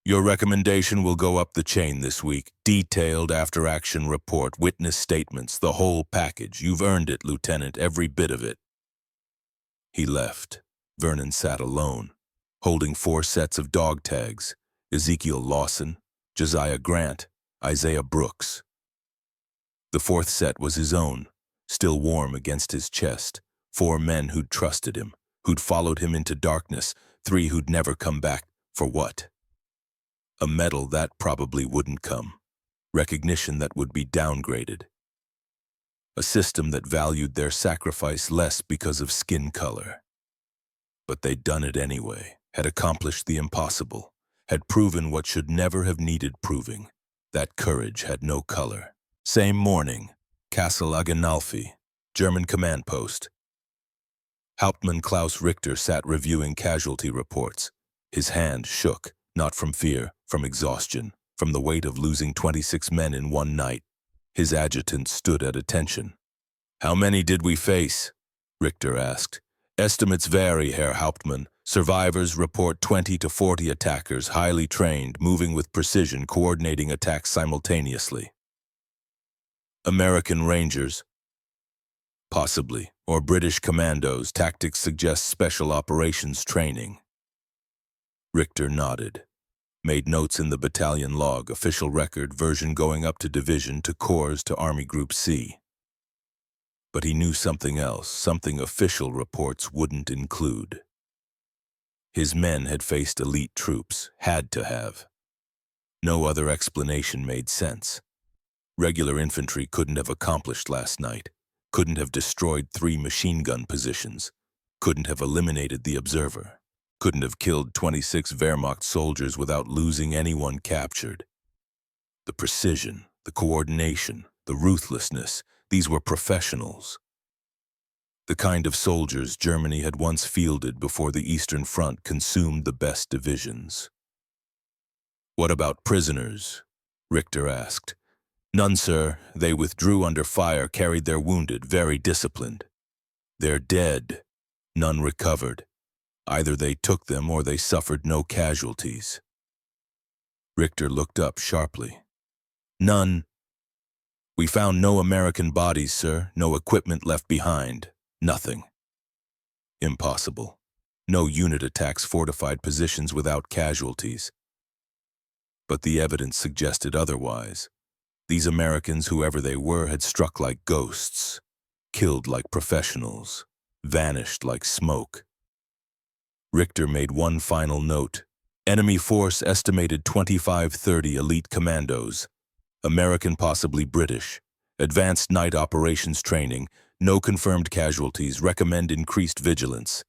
Your recommendation will go up the chain this week. Detailed after-action report, witness statements, the whole package. You've earned it, Lieutenant, every bit of it. He left. Vernon sat alone, holding 4 sets of dog tags. Ezekiel Lawson, Josiah Grant, Isaiah Brooks. The 4th set was his own, still warm against his chest. 4 men who'd trusted him, who'd followed him into darkness. 3 who'd never come back. For what? A medal that probably wouldn't come. Recognition that would be downgraded. A system that valued their sacrifice less because of skin color. But they'd done it anyway, had accomplished the impossible, had proven what should never have needed proving. That courage had no color. Same morning, Castle Agenalfi, German command post. Hauptmann Klaus Richter sat reviewing casualty reports. His hand shook, not from fear, from exhaustion, from the weight of losing 26 men in one night. His adjutant stood at attention. "How many did we face?" Richter asked. "Estimates vary, Herr Hauptmann. Survivors report 20 to 40 attackers, highly trained, moving with precision, coordinating attacks simultaneously." "American Rangers?" "Possibly. Or British Commandos. Tactics suggest special operations training." Richter nodded. Made notes in the battalion log, official record, version going up to division, to corps, to Army Group C. But he knew something else, something official reports wouldn't include. His men had faced elite troops, had to have. No other explanation made sense. Regular infantry couldn't have accomplished last night, couldn't have destroyed 3 machine gun positions, couldn't have eliminated the observer, couldn't have killed 26 Wehrmacht soldiers without losing anyone captured. The precision, the coordination, the ruthlessness, these were professionals. The kind of soldiers Germany had once fielded before the Eastern Front consumed the best divisions. "What about prisoners?" Richter asked. "None, sir. They withdrew under fire, carried their wounded, very disciplined. They're dead. None recovered. Either they took them or they suffered no casualties." Richter looked up sharply. "None. We found no American bodies, sir, no equipment left behind. Nothing. Impossible. No unit attacks fortified positions without casualties." But the evidence suggested otherwise. These Americans, whoever they were, had struck like ghosts, killed like professionals, vanished like smoke. Richter made one final note. "Enemy force estimated 25-30 elite commandos. American, possibly British. Advanced night operations training. No confirmed casualties. Recommend increased vigilance."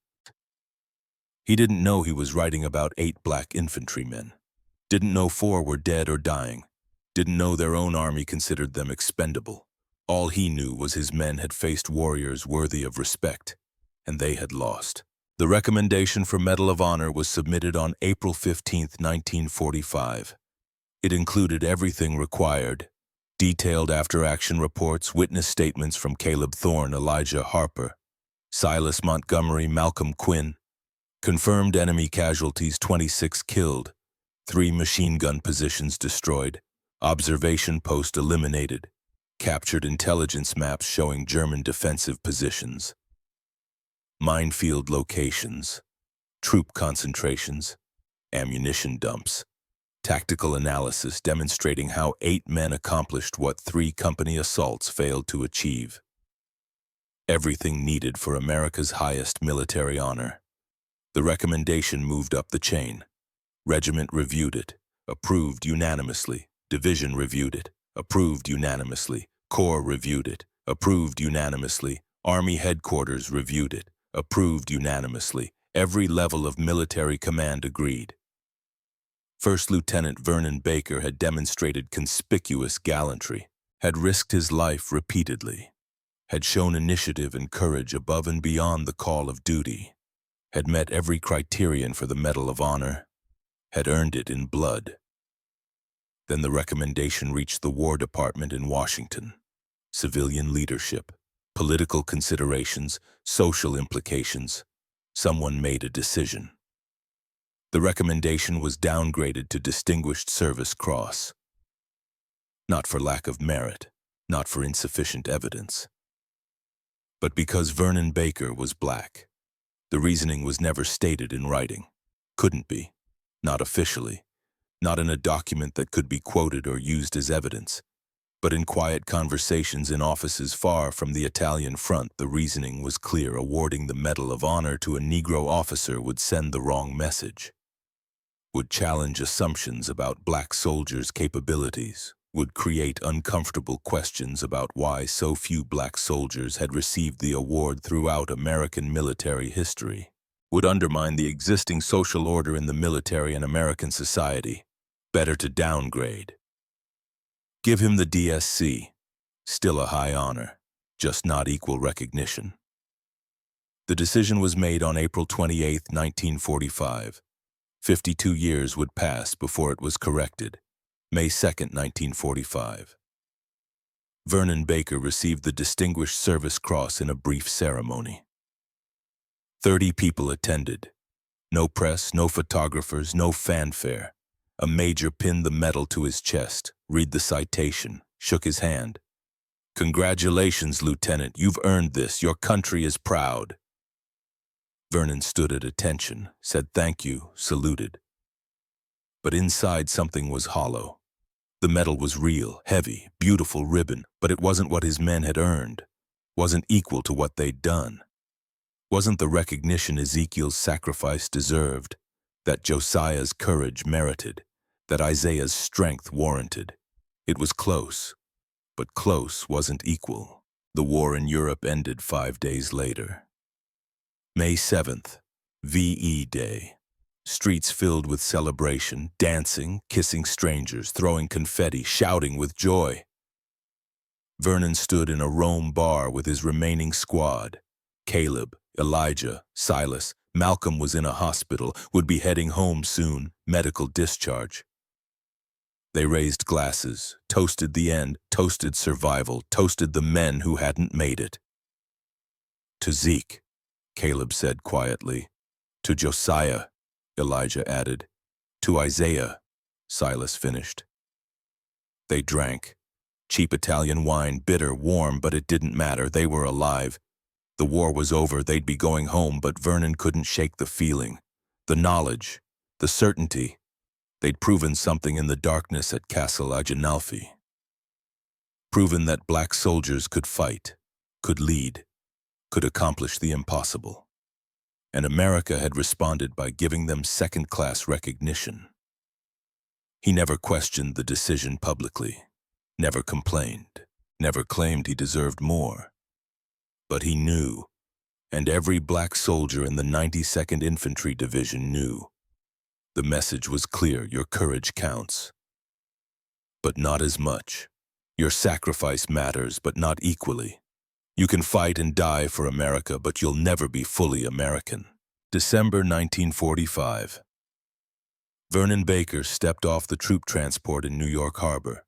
He didn't know he was writing about 8 black infantrymen. Didn't know 4 were dead or dying. Didn't know their own army considered them expendable. All he knew was his men had faced warriors worthy of respect, and they had lost. The recommendation for Medal of Honor was submitted on April 15, 1945. It included everything required: detailed after-action reports, witness statements from Caleb Thorne, Elijah Harper, Silas Montgomery, Malcolm Quinn, confirmed enemy casualties 26 killed, 3 machine gun positions destroyed, observation post eliminated, captured intelligence maps showing German defensive positions, minefield locations, troop concentrations, ammunition dumps, tactical analysis demonstrating how 8 men accomplished what 3 company assaults failed to achieve. Everything needed for America's highest military honor. The recommendation moved up the chain. Regiment reviewed it, approved unanimously. Division reviewed it, approved unanimously. Corps reviewed it, approved unanimously. Army headquarters reviewed it, approved unanimously. Every level of military command agreed. First Lieutenant Vernon Baker had demonstrated conspicuous gallantry, had risked his life repeatedly, had shown initiative and courage above and beyond the call of duty, had met every criterion for the Medal of Honor, had earned it in blood. Then the recommendation reached the War Department in Washington. Civilian leadership, political considerations, social implications. Someone made a decision. The recommendation was downgraded to Distinguished Service Cross. Not for lack of merit, not for insufficient evidence, but because Vernon Baker was black. The reasoning was never stated in writing. Couldn't be. Not officially. Not in a document that could be quoted or used as evidence. But in quiet conversations in offices far from the Italian front, the reasoning was clear. Awarding the Medal of Honor to a Negro officer would send the wrong message. would challenge assumptions about black soldiers' capabilities, would create uncomfortable questions about why so few black soldiers had received the award throughout American military history, would undermine the existing social order in the military and American society. Better to downgrade. Give him the DSC, still a high honor, just not equal recognition. The decision was made on April 28, 1945. 52 years would pass before it was corrected. May 2, 1945. Vernon Baker received the Distinguished Service Cross in a brief ceremony. 30 people attended. No press, no photographers, no fanfare. A major pinned the medal to his chest, read the citation, shook his hand. "Congratulations, Lieutenant, you've earned this. Your country is proud." Vernon stood at attention, said thank you, saluted. But inside something was hollow. The medal was real, heavy, beautiful ribbon, but it wasn't what his men had earned, wasn't equal to what they'd done. Wasn't the recognition Ezekiel's sacrifice deserved, that Josiah's courage merited, that Isaiah's strength warranted. It was close, but close wasn't equal. The war in Europe ended 5 days later. May 7th, VE Day. Streets filled with celebration, dancing, kissing strangers, throwing confetti, shouting with joy. Vernon stood in a Rome bar with his remaining squad. Caleb, Elijah, Silas, Malcolm was in a hospital, would be heading home soon, medical discharge. They raised glasses, toasted the end, toasted survival, toasted the men who hadn't made it. To Zeke, Caleb said quietly. To Josiah, Elijah added. To Isaiah, Silas finished. They drank. Cheap Italian wine, bitter, warm, but it didn't matter. They were alive. The war was over, they'd be going home, but Vernon couldn't shake the feeling, the knowledge, the certainty. They'd proven something in the darkness at Castle Agenalfi. Proven that black soldiers could fight, could lead, could accomplish the impossible. And America had responded by giving them second-class recognition. He never questioned the decision publicly, never complained, never claimed he deserved more. But he knew, and every black soldier in the 92nd Infantry Division knew. The message was clear: your courage counts. But not as much. Your sacrifice matters, but not equally. You can fight and die for America, but you'll never be fully American. December 1945. Vernon Baker stepped off the troop transport in New York Harbor.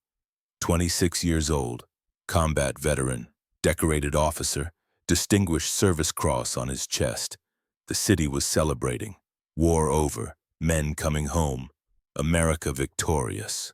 26 years old, combat veteran, decorated officer, Distinguished Service Cross on his chest. The city was celebrating. War over, men coming home, America victorious.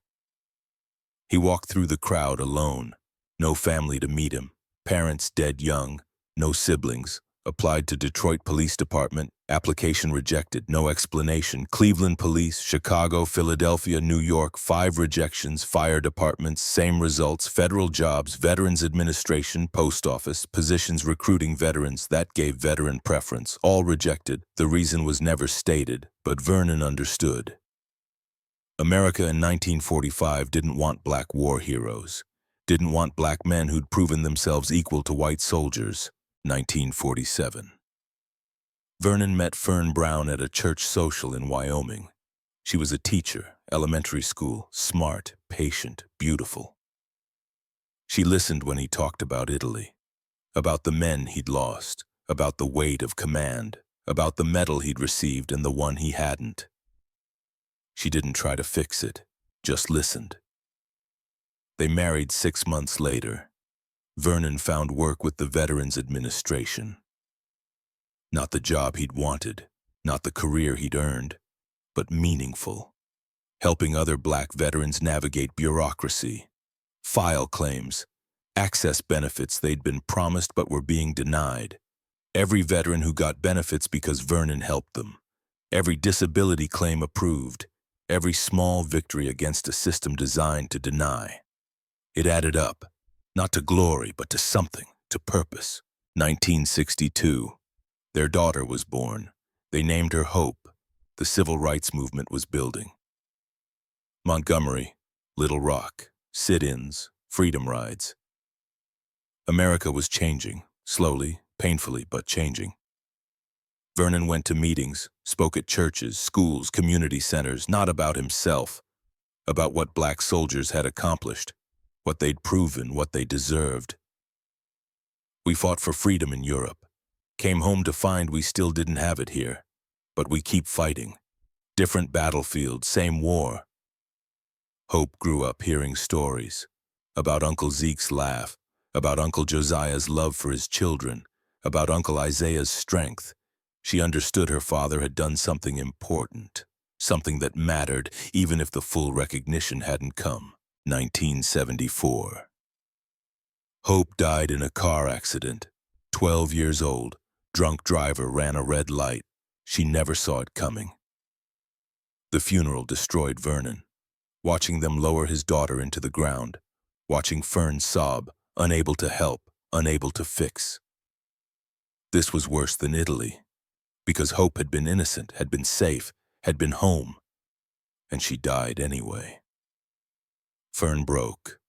He walked through the crowd alone, no family to meet him, parents dead young, no siblings. Applied to Detroit Police Department, application rejected, no explanation. Cleveland Police, Chicago, Philadelphia, New York, 5 rejections. Fire departments, same results. Federal jobs, Veterans Administration, Post Office, positions recruiting veterans, that gave veteran preference, all rejected. The reason was never stated, but Vernon understood. America in 1945 didn't want black war heroes, didn't want black men who'd proven themselves equal to white soldiers. 1947. Vernon met Fern Brown at a church social in Wyoming. She was a teacher, elementary school, smart, patient, beautiful. She listened when he talked about Italy, about the men he'd lost, about the weight of command, about the medal he'd received and the one he hadn't. She didn't try to fix it, just listened. They married 6 months later. Vernon found work with the Veterans Administration. Not the job he'd wanted, not the career he'd earned, but meaningful. Helping other black veterans navigate bureaucracy, file claims, access benefits they'd been promised but were being denied. Every veteran who got benefits because Vernon helped them. Every disability claim approved. Every small victory against a system designed to deny. It added up. Not to glory, but to something, to purpose. 1962. Their daughter was born. They named her Hope. The civil rights movement was building. Montgomery, Little Rock, sit-ins, freedom rides. America was changing, slowly, painfully, but changing. Vernon went to meetings, spoke at churches, schools, community centers, not about himself, about what black soldiers had accomplished, what they'd proven, what they deserved. We fought for freedom in Europe, came home to find we still didn't have it here, but we keep fighting. Different battlefield, same war. Hope grew up hearing stories about Uncle Zeke's laugh, about Uncle Josiah's love for his children, about Uncle Isaiah's strength. She understood her father had done something important, something that mattered, even if the full recognition hadn't come. 1974. Hope died in a car accident. 12 years old, drunk driver ran a red light. She never saw it coming. The funeral destroyed Vernon. Watching them lower his daughter into the ground, watching Fern sob, unable to help, unable to fix. This was worse than Italy, because Hope had been innocent, had been safe, had been home, and she died anyway. Fern broke.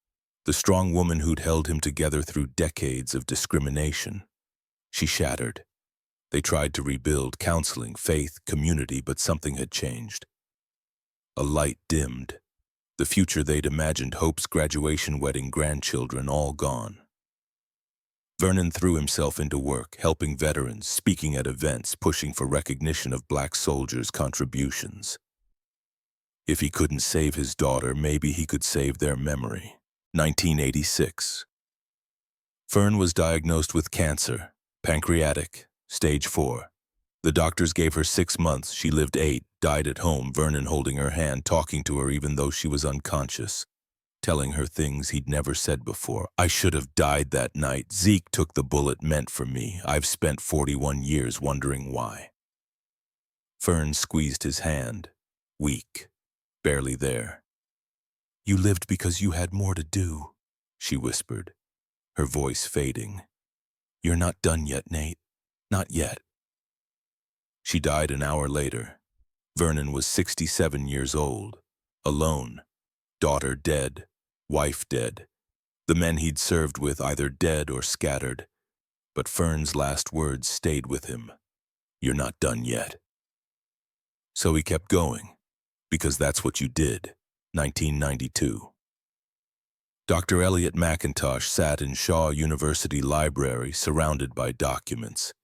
The strong woman who'd held him together through decades of discrimination. She shattered. They tried to rebuild counseling, faith, community, but something had changed. A light dimmed. The future they'd imagined, Hope's graduation, wedding, grandchildren, all gone. Vernon threw himself into work, helping veterans, speaking at events, pushing for recognition of black soldiers' contributions. If he couldn't save his daughter, maybe he could save their memory. 1986. Fern was diagnosed with cancer, pancreatic, stage 4. The doctors gave her 6 months. She lived 8, died at home, Vernon holding her hand, talking to her even though she was unconscious, telling her things he'd never said before. I should have died that night. Zeke took the bullet meant for me. I've spent 41 years wondering why. Fern squeezed his hand, weak, barely there. You lived because you had more to do, she whispered, her voice fading. You're not done yet, Nate. Not yet. She died an hour later. Vernon was 67 years old, alone, daughter dead, wife dead, the men he'd served with either dead or scattered. But Fern's last words stayed with him. You're not done yet. So he kept going, because that's what you did. 1992. Dr. Elliot McIntosh sat in Shaw University Library surrounded by documents,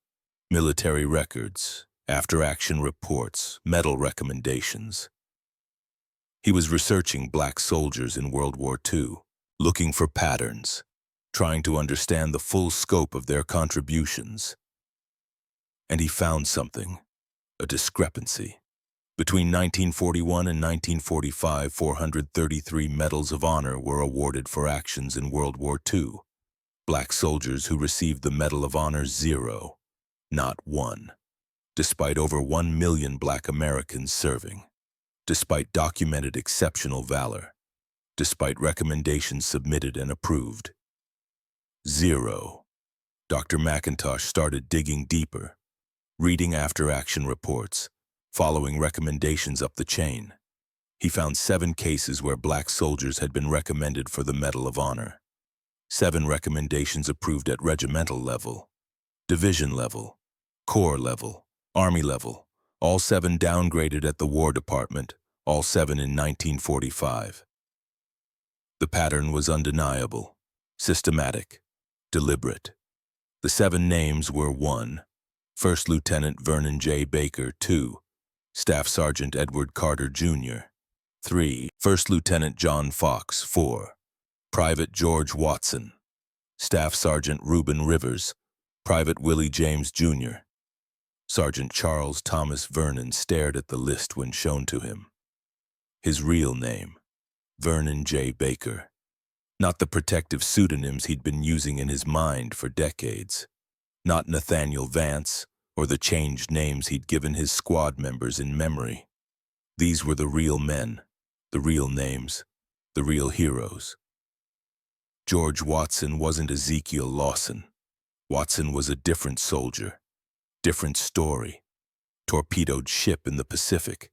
military records, after-action reports, medal recommendations. He was researching black soldiers in World War II, looking for patterns, trying to understand the full scope of their contributions. And he found something, a discrepancy. Between 1941 and 1945, 433 Medals of Honor were awarded for actions in World War II. Black soldiers who received the Medal of Honor, 0, not 1. Despite over 1 million black Americans serving. Despite documented exceptional valor. Despite recommendations submitted and approved. 0. Dr. McIntosh started digging deeper, reading after-action reports, following recommendations up the chain. He found 7 cases where black soldiers had been recommended for the Medal of Honor. 7 recommendations approved at regimental level, division level, corps level, Army level, all 7 downgraded at the War Department, all 7 in 1945. The pattern was undeniable, systematic, deliberate. The 7 names were 1. First Lieutenant Vernon J. Baker, 2. Staff Sergeant Edward Carter, Jr. 3. First Lieutenant John Fox, 4. Private George Watson. Staff Sergeant Reuben Rivers. Private Willie James, Jr. Sergeant Charles Thomas Vernon stared at the list when shown to him. His real name, Vernon J. Baker. Not the protective pseudonyms he'd been using in his mind for decades. Not Nathaniel Vance, or the changed names he'd given his squad members in memory. These were the real men, the real names, the real heroes. George Watson wasn't Ezekiel Lawson. Watson was a different soldier, different story, torpedoed ship in the Pacific,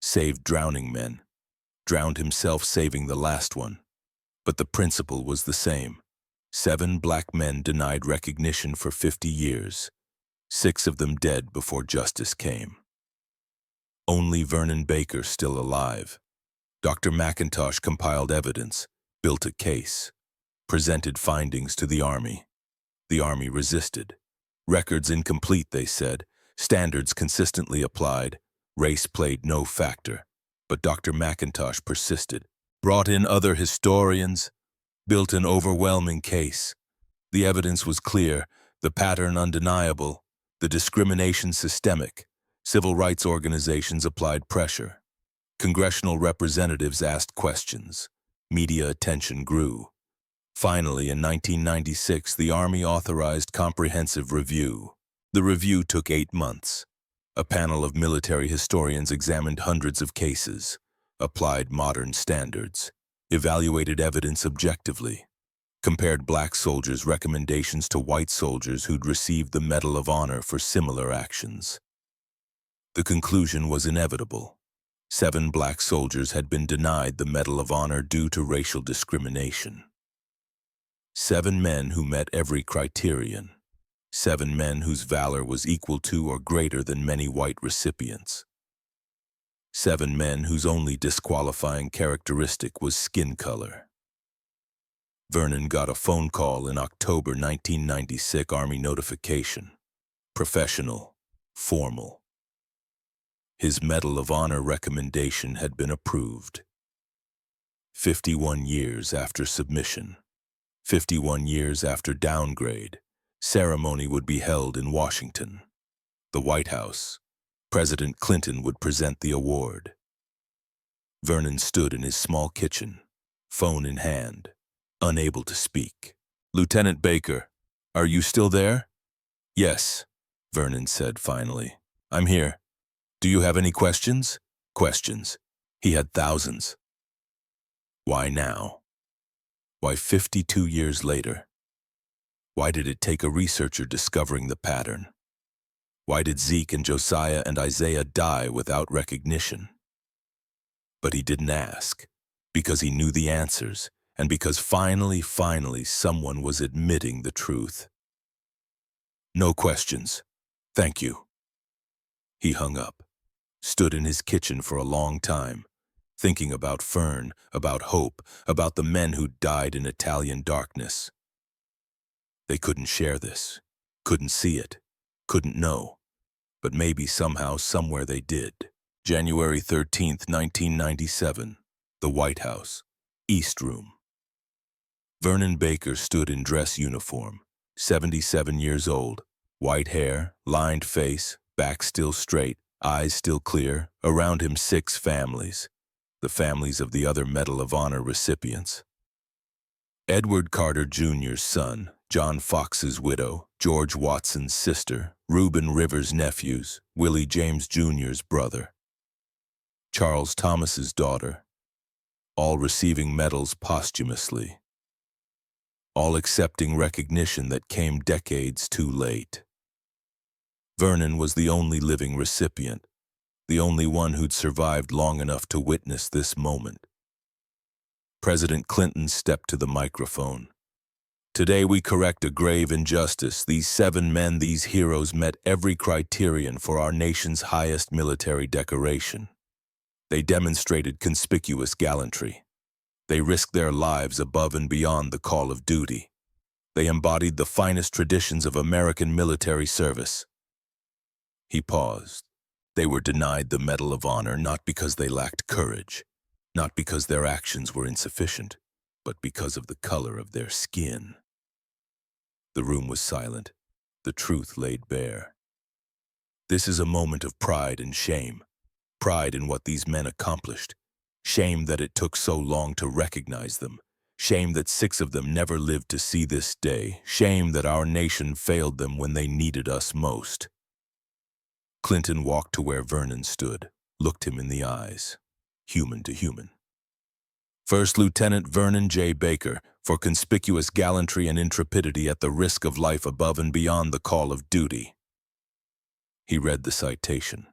saved drowning men, drowned himself saving the last one. But the principle was the same. 7 black men denied recognition for 50 years, 6 of them dead before justice came. Only Vernon Baker still alive. Dr. McIntosh compiled evidence, built a case, presented findings to the Army. The Army resisted. Records incomplete, they said, standards consistently applied, race played no factor. But Dr. McIntosh persisted, brought in other historians, built an overwhelming case. The evidence was clear, the pattern undeniable, the discrimination systemic. Civil rights organizations applied pressure. Congressional representatives asked questions. Media attention grew. Finally, in 1996, the Army authorized comprehensive review. The review took 8 months. A panel of military historians examined hundreds of cases, applied modern standards, evaluated evidence objectively, compared black soldiers' recommendations to white soldiers who'd received the Medal of Honor for similar actions. The conclusion was inevitable. 7 black soldiers had been denied the Medal of Honor due to racial discrimination. 7 men who met every criterion. 7 men whose valor was equal to or greater than many white recipients. 7 men whose only disqualifying characteristic was skin color. Vernon got a phone call in October 1996, Army notification. Professional, formal. His Medal of Honor recommendation had been approved. 51 years after submission, 51 years after downgrade, ceremony would be held in Washington. The White House. President Clinton would present the award. Vernon stood in his small kitchen, phone in hand, unable to speak. "Lieutenant Baker, are you still there?" "Yes," Vernon said finally. "I'm here. Do you have any questions?" Questions. He had thousands. Why now? Why 52 years later? Why did it take a researcher discovering the pattern? Why did Zeke and Josiah and Isaiah die without recognition? But he didn't ask, because he knew the answers, and because finally, someone was admitting the truth. "No questions. Thank you." He hung up, stood in his kitchen for a long time, thinking about Fern, about hope, about the men who died in Italian darkness. They couldn't share this, couldn't see it, couldn't know, but maybe somehow, somewhere they did. January 13th, 1997, the White House, East Room. Vernon Baker stood in dress uniform, 77 years old, white hair, lined face, back still straight, eyes still clear, around him 6 families, the families of the other Medal of Honor recipients. Edward Carter Jr.'s son, John Fox's widow, George Watson's sister, Reuben Rivers' nephews, Willie James Jr.'s brother, Charles Thomas's daughter, all receiving medals posthumously, all accepting recognition that came decades too late. Vernon was the only living recipient, the only one who'd survived long enough to witness this moment. President Clinton stepped to the microphone. "Today we correct a grave injustice. These 7 men, these heroes, met every criterion for our nation's highest military decoration. They demonstrated conspicuous gallantry. They risked their lives above and beyond the call of duty. They embodied the finest traditions of American military service." He paused. They were denied the Medal of Honor not because they lacked courage, not because their actions were insufficient, but because of the color of their skin. The room was silent. The truth laid bare. This is a moment of pride and shame. Pride in what these men accomplished. Shame that it took so long to recognize them. Shame that 6 of them never lived to see this day. Shame that our nation failed them when they needed us most. Clinton walked to where Vernon stood, looked him in the eyes, human to human. "First Lieutenant Vernon J. Baker, for conspicuous gallantry and intrepidity at the risk of life above and beyond the call of duty." He read the citation,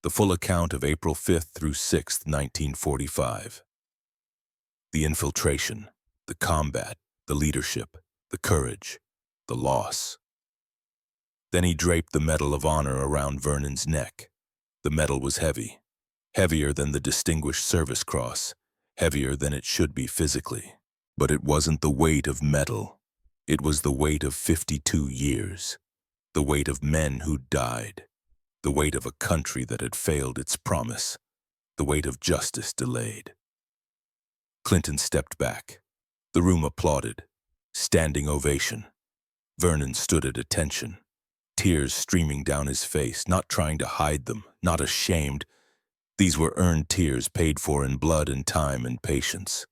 the full account of April 5th through 6th, 1945. The infiltration, the combat, the leadership, the courage, the loss. Then he draped the Medal of Honor around Vernon's neck. The medal was heavy, heavier than the Distinguished Service Cross, heavier than it should be physically. But it wasn't the weight of metal. It was the weight of 52 years, the weight of men who died, the weight of a country that had failed its promise, the weight of justice delayed. Clinton stepped back. The room applauded. Standing ovation. Vernon stood at attention, tears streaming down his face, not trying to hide them, not ashamed. These were earned tears paid for in blood and time and patience.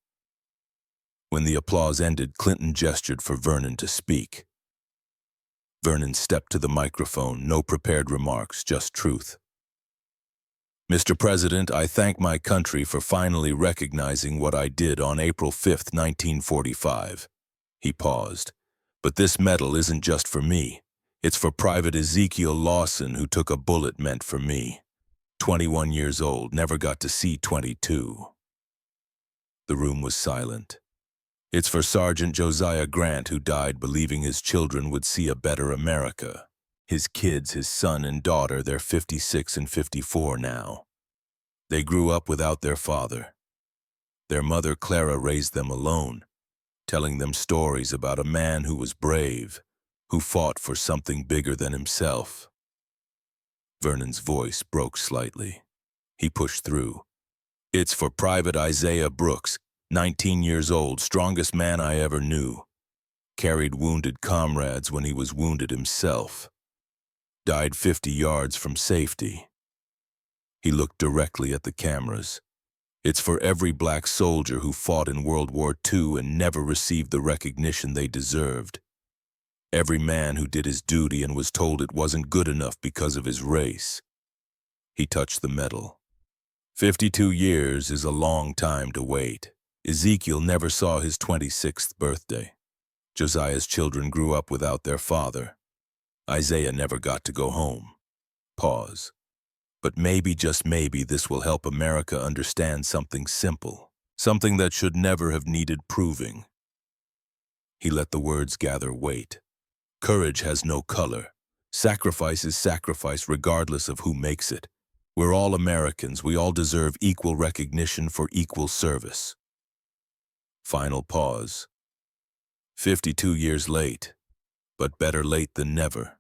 When the applause ended, Clinton gestured for Vernon to speak. Vernon stepped to the microphone, no prepared remarks, just truth. Mr. President, I thank my country for finally recognizing what I did on April 5th, 1945. He paused. But this medal isn't just for me. It's for Private Ezekiel Lawson, who took a bullet meant for me. 21 years old, never got to see 22. The room was silent. It's for Sergeant Josiah Grant, who died believing his children would see a better America. His kids, his son and daughter, they're 56 and 54 now. They grew up without their father. Their mother, Clara, raised them alone, telling them stories about a man who was brave, who fought for something bigger than himself. Vernon's voice broke slightly. He pushed through. It's for Private Isaiah Brooks, 19 years old, strongest man I ever knew. Carried wounded comrades when he was wounded himself. Died 50 yards from safety. He looked directly at the cameras. It's for every black soldier who fought in World War II and never received the recognition they deserved. Every man who did his duty and was told it wasn't good enough because of his race. He touched the medal. 52 years is a long time to wait. Ezekiel never saw his 26th birthday. Josiah's children grew up without their father. Isaiah never got to go home. Pause. But maybe, just maybe, this will help America understand something simple, something that should never have needed proving. He let the words gather weight. Courage has no color. Sacrifice is sacrifice regardless of who makes it. We're all Americans. We all deserve equal recognition for equal service. Final pause. 52 years late, but better late than never.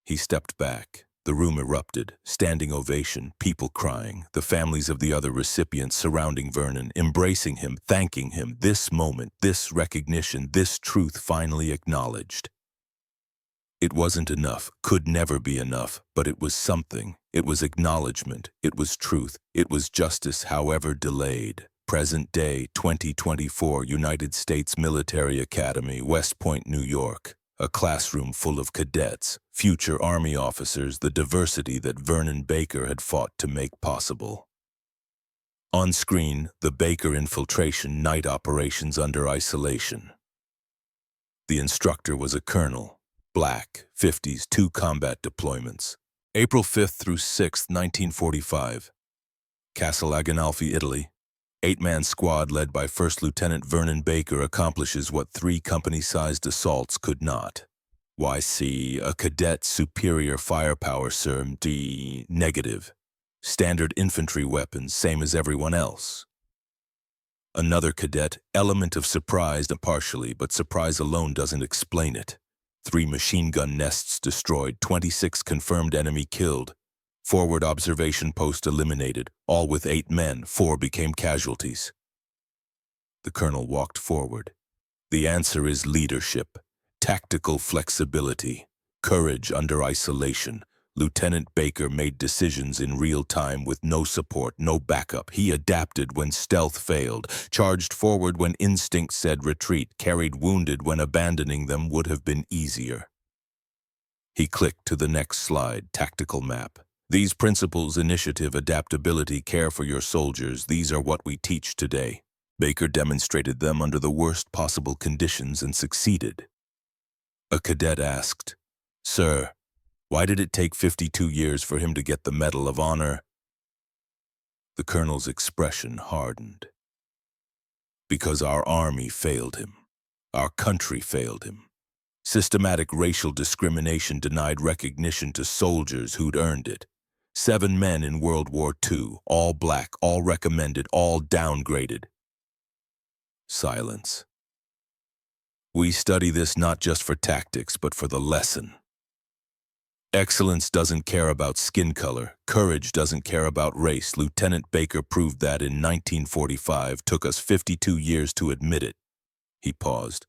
He stepped back. The room erupted, standing ovation, people crying, the families of the other recipients surrounding Vernon, embracing him, thanking him. This moment, this recognition, this truth finally acknowledged. It wasn't enough, could never be enough, but it was something. It was acknowledgement, it was truth, it was justice, however delayed. Present day, 2024, United States Military Academy, West Point, New York. A classroom full of cadets, future Army officers, the diversity that Vernon Baker had fought to make possible. On screen, the Baker infiltration night operations under isolation. The instructor was a colonel, black, 50s, 2 combat deployments. April 5th through 6th, 1945. Castle Agonalfi, Italy. 8-man squad led by First Lieutenant Vernon Baker accomplishes what 3 company-sized assaults could not. YC, a cadet, superior firepower, sir. D, negative. Standard infantry weapons, same as everyone else. Another cadet, element of surprise, partially, but surprise alone doesn't explain it. 3 machine gun nests destroyed, 26 confirmed enemy killed. Forward observation post eliminated, all with 8 men, 4 became casualties. The colonel walked forward. The answer is leadership, tactical flexibility, courage under isolation. Lieutenant Baker made decisions in real time with no support, no backup. He adapted when stealth failed, charged forward when instinct said retreat, carried wounded when abandoning them would have been easier. He clicked to the next slide, tactical map. These principles, initiative, adaptability, care for your soldiers, these are what we teach today. Baker demonstrated them under the worst possible conditions and succeeded. A cadet asked, "Sir, Why did it take 52 years for him to get the Medal of Honor? The colonel's expression hardened. Because our army failed him. Our country failed him. Systematic racial discrimination denied recognition to soldiers who'd earned it. 7 men in World War II, all black, all recommended, all downgraded. Silence. We study this not just for tactics, but for the lesson. Excellence doesn't care about skin color. Courage doesn't care about race. Lieutenant Baker proved that in 1945. Took us 52 years to admit it. He paused.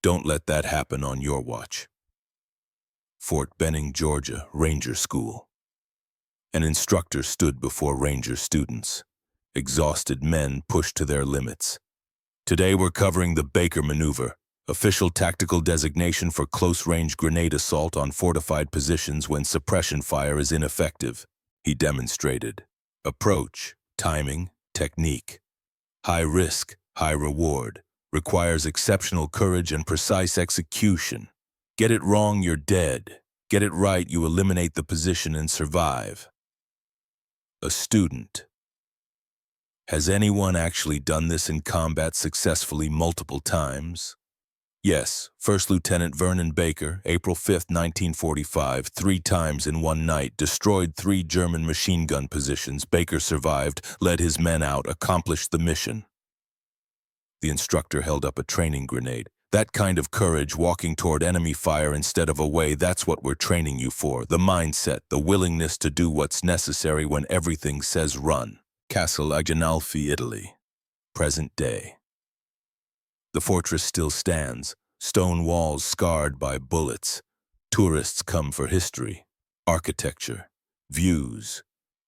Don't let that happen on your watch. Fort Benning, Georgia, Ranger School. An instructor stood before Ranger students. Exhausted men pushed to their limits. Today we're covering the Baker Maneuver, official tactical designation for close-range grenade assault on fortified positions when suppression fire is ineffective. He demonstrated. Approach, timing, technique. High risk, high reward. Requires exceptional courage and precise execution. Get it wrong, you're dead. Get it right, you eliminate the position and survive. A student. Has anyone actually done this in combat successfully multiple times? Yes, First Lieutenant Vernon Baker, April 5, 1945, 3 times in one night, destroyed 3 German machine gun positions. Baker survived, led his men out, accomplished the mission. The instructor held up a training grenade. That kind of courage, walking toward enemy fire instead of away, that's what we're training you for. The mindset, the willingness to do what's necessary when everything says run. Castle Agnalfi, Italy. Present day. The fortress still stands, stone walls scarred by bullets. Tourists come for history, architecture, views.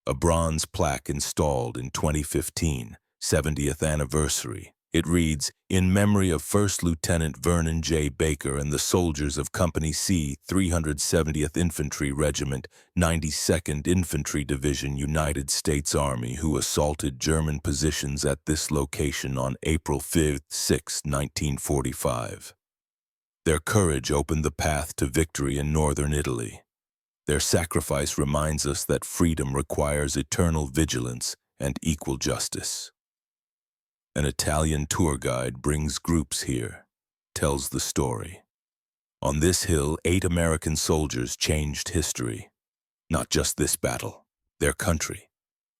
A bronze plaque installed in 2015, 70th anniversary. It reads, "In memory of First Lieutenant Vernon J. Baker and the soldiers of Company C, 370th Infantry Regiment, 92nd Infantry Division, United States Army, who assaulted German positions at this location on April 5, 6, 1945. Their courage opened the path to victory in northern Italy. Their sacrifice reminds us that freedom requires eternal vigilance and equal justice." An Italian tour guide brings groups here, tells the story. On this hill, 8 American soldiers changed history. Not just this battle, their country.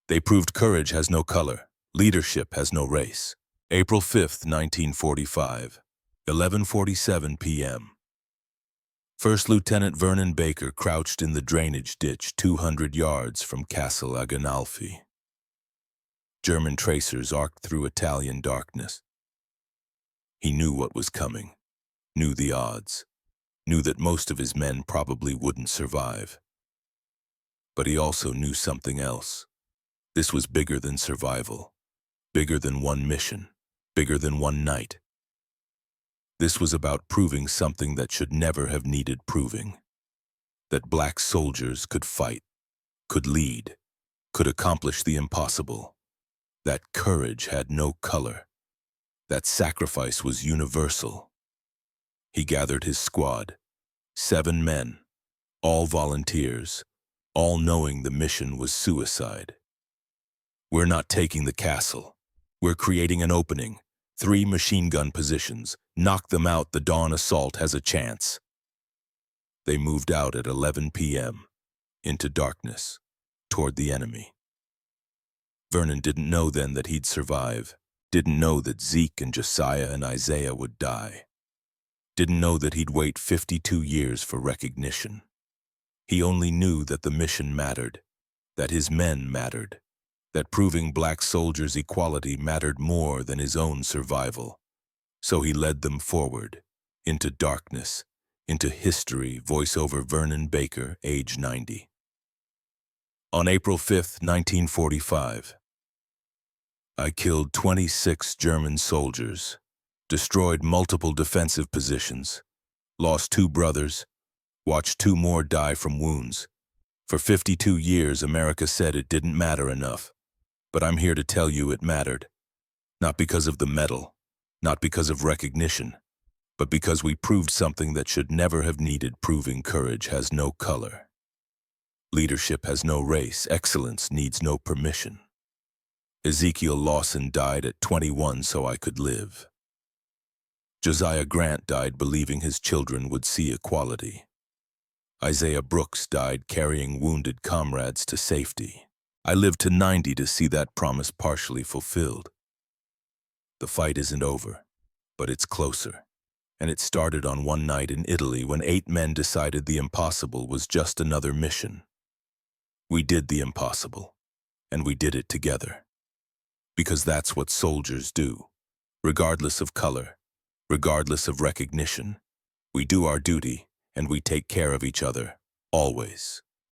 They proved courage has no color, leadership has no race. April 5, 1945, 11:47 p.m. First Lieutenant Vernon Baker crouched in the drainage ditch 200 yards from Castle Agnalfi. German tracers arced through Italian darkness. He knew what was coming, knew the odds, knew that most of his men probably wouldn't survive. But he also knew something else. This was bigger than survival, bigger than one mission, bigger than one night. This was about proving something that should never have needed proving. That black soldiers could fight, could lead, could accomplish the impossible. That courage had no color. That sacrifice was universal. He gathered his squad, 7 men, all volunteers, all knowing the mission was suicide. We're not taking the castle. We're creating an opening, 3 machine gun positions. Knock them out, the dawn assault has a chance. They moved out at 11 p.m., into darkness, toward the enemy. Vernon didn't know then that he'd survive, didn't know that Zeke and Josiah and Isaiah would die, didn't know that he'd wait 52 years for recognition. He only knew that the mission mattered, that his men mattered, that proving black soldiers' equality mattered more than his own survival. So he led them forward, into darkness, into history. Voiceover Vernon Baker, age 90. On April 5, 1945, I killed 26 German soldiers, destroyed multiple defensive positions, lost 2 brothers, watched 2 more die from wounds. For 52 years, America said it didn't matter enough, but I'm here to tell you it mattered. Not because of the medal, not because of recognition, but because we proved something that should never have needed proving. Courage has no color. Leadership has no race. Excellence needs no permission. Ezekiel Lawson died at 21 so I could live. Josiah Grant died believing his children would see equality. Isaiah Brooks died carrying wounded comrades to safety. I lived to 90 to see that promise partially fulfilled. The fight isn't over, but it's closer. And it started on one night in Italy when 8 men decided the impossible was just another mission. We did the impossible, and we did it together. Because that's what soldiers do, regardless of color, regardless of recognition. We do our duty, and we take care of each other, always.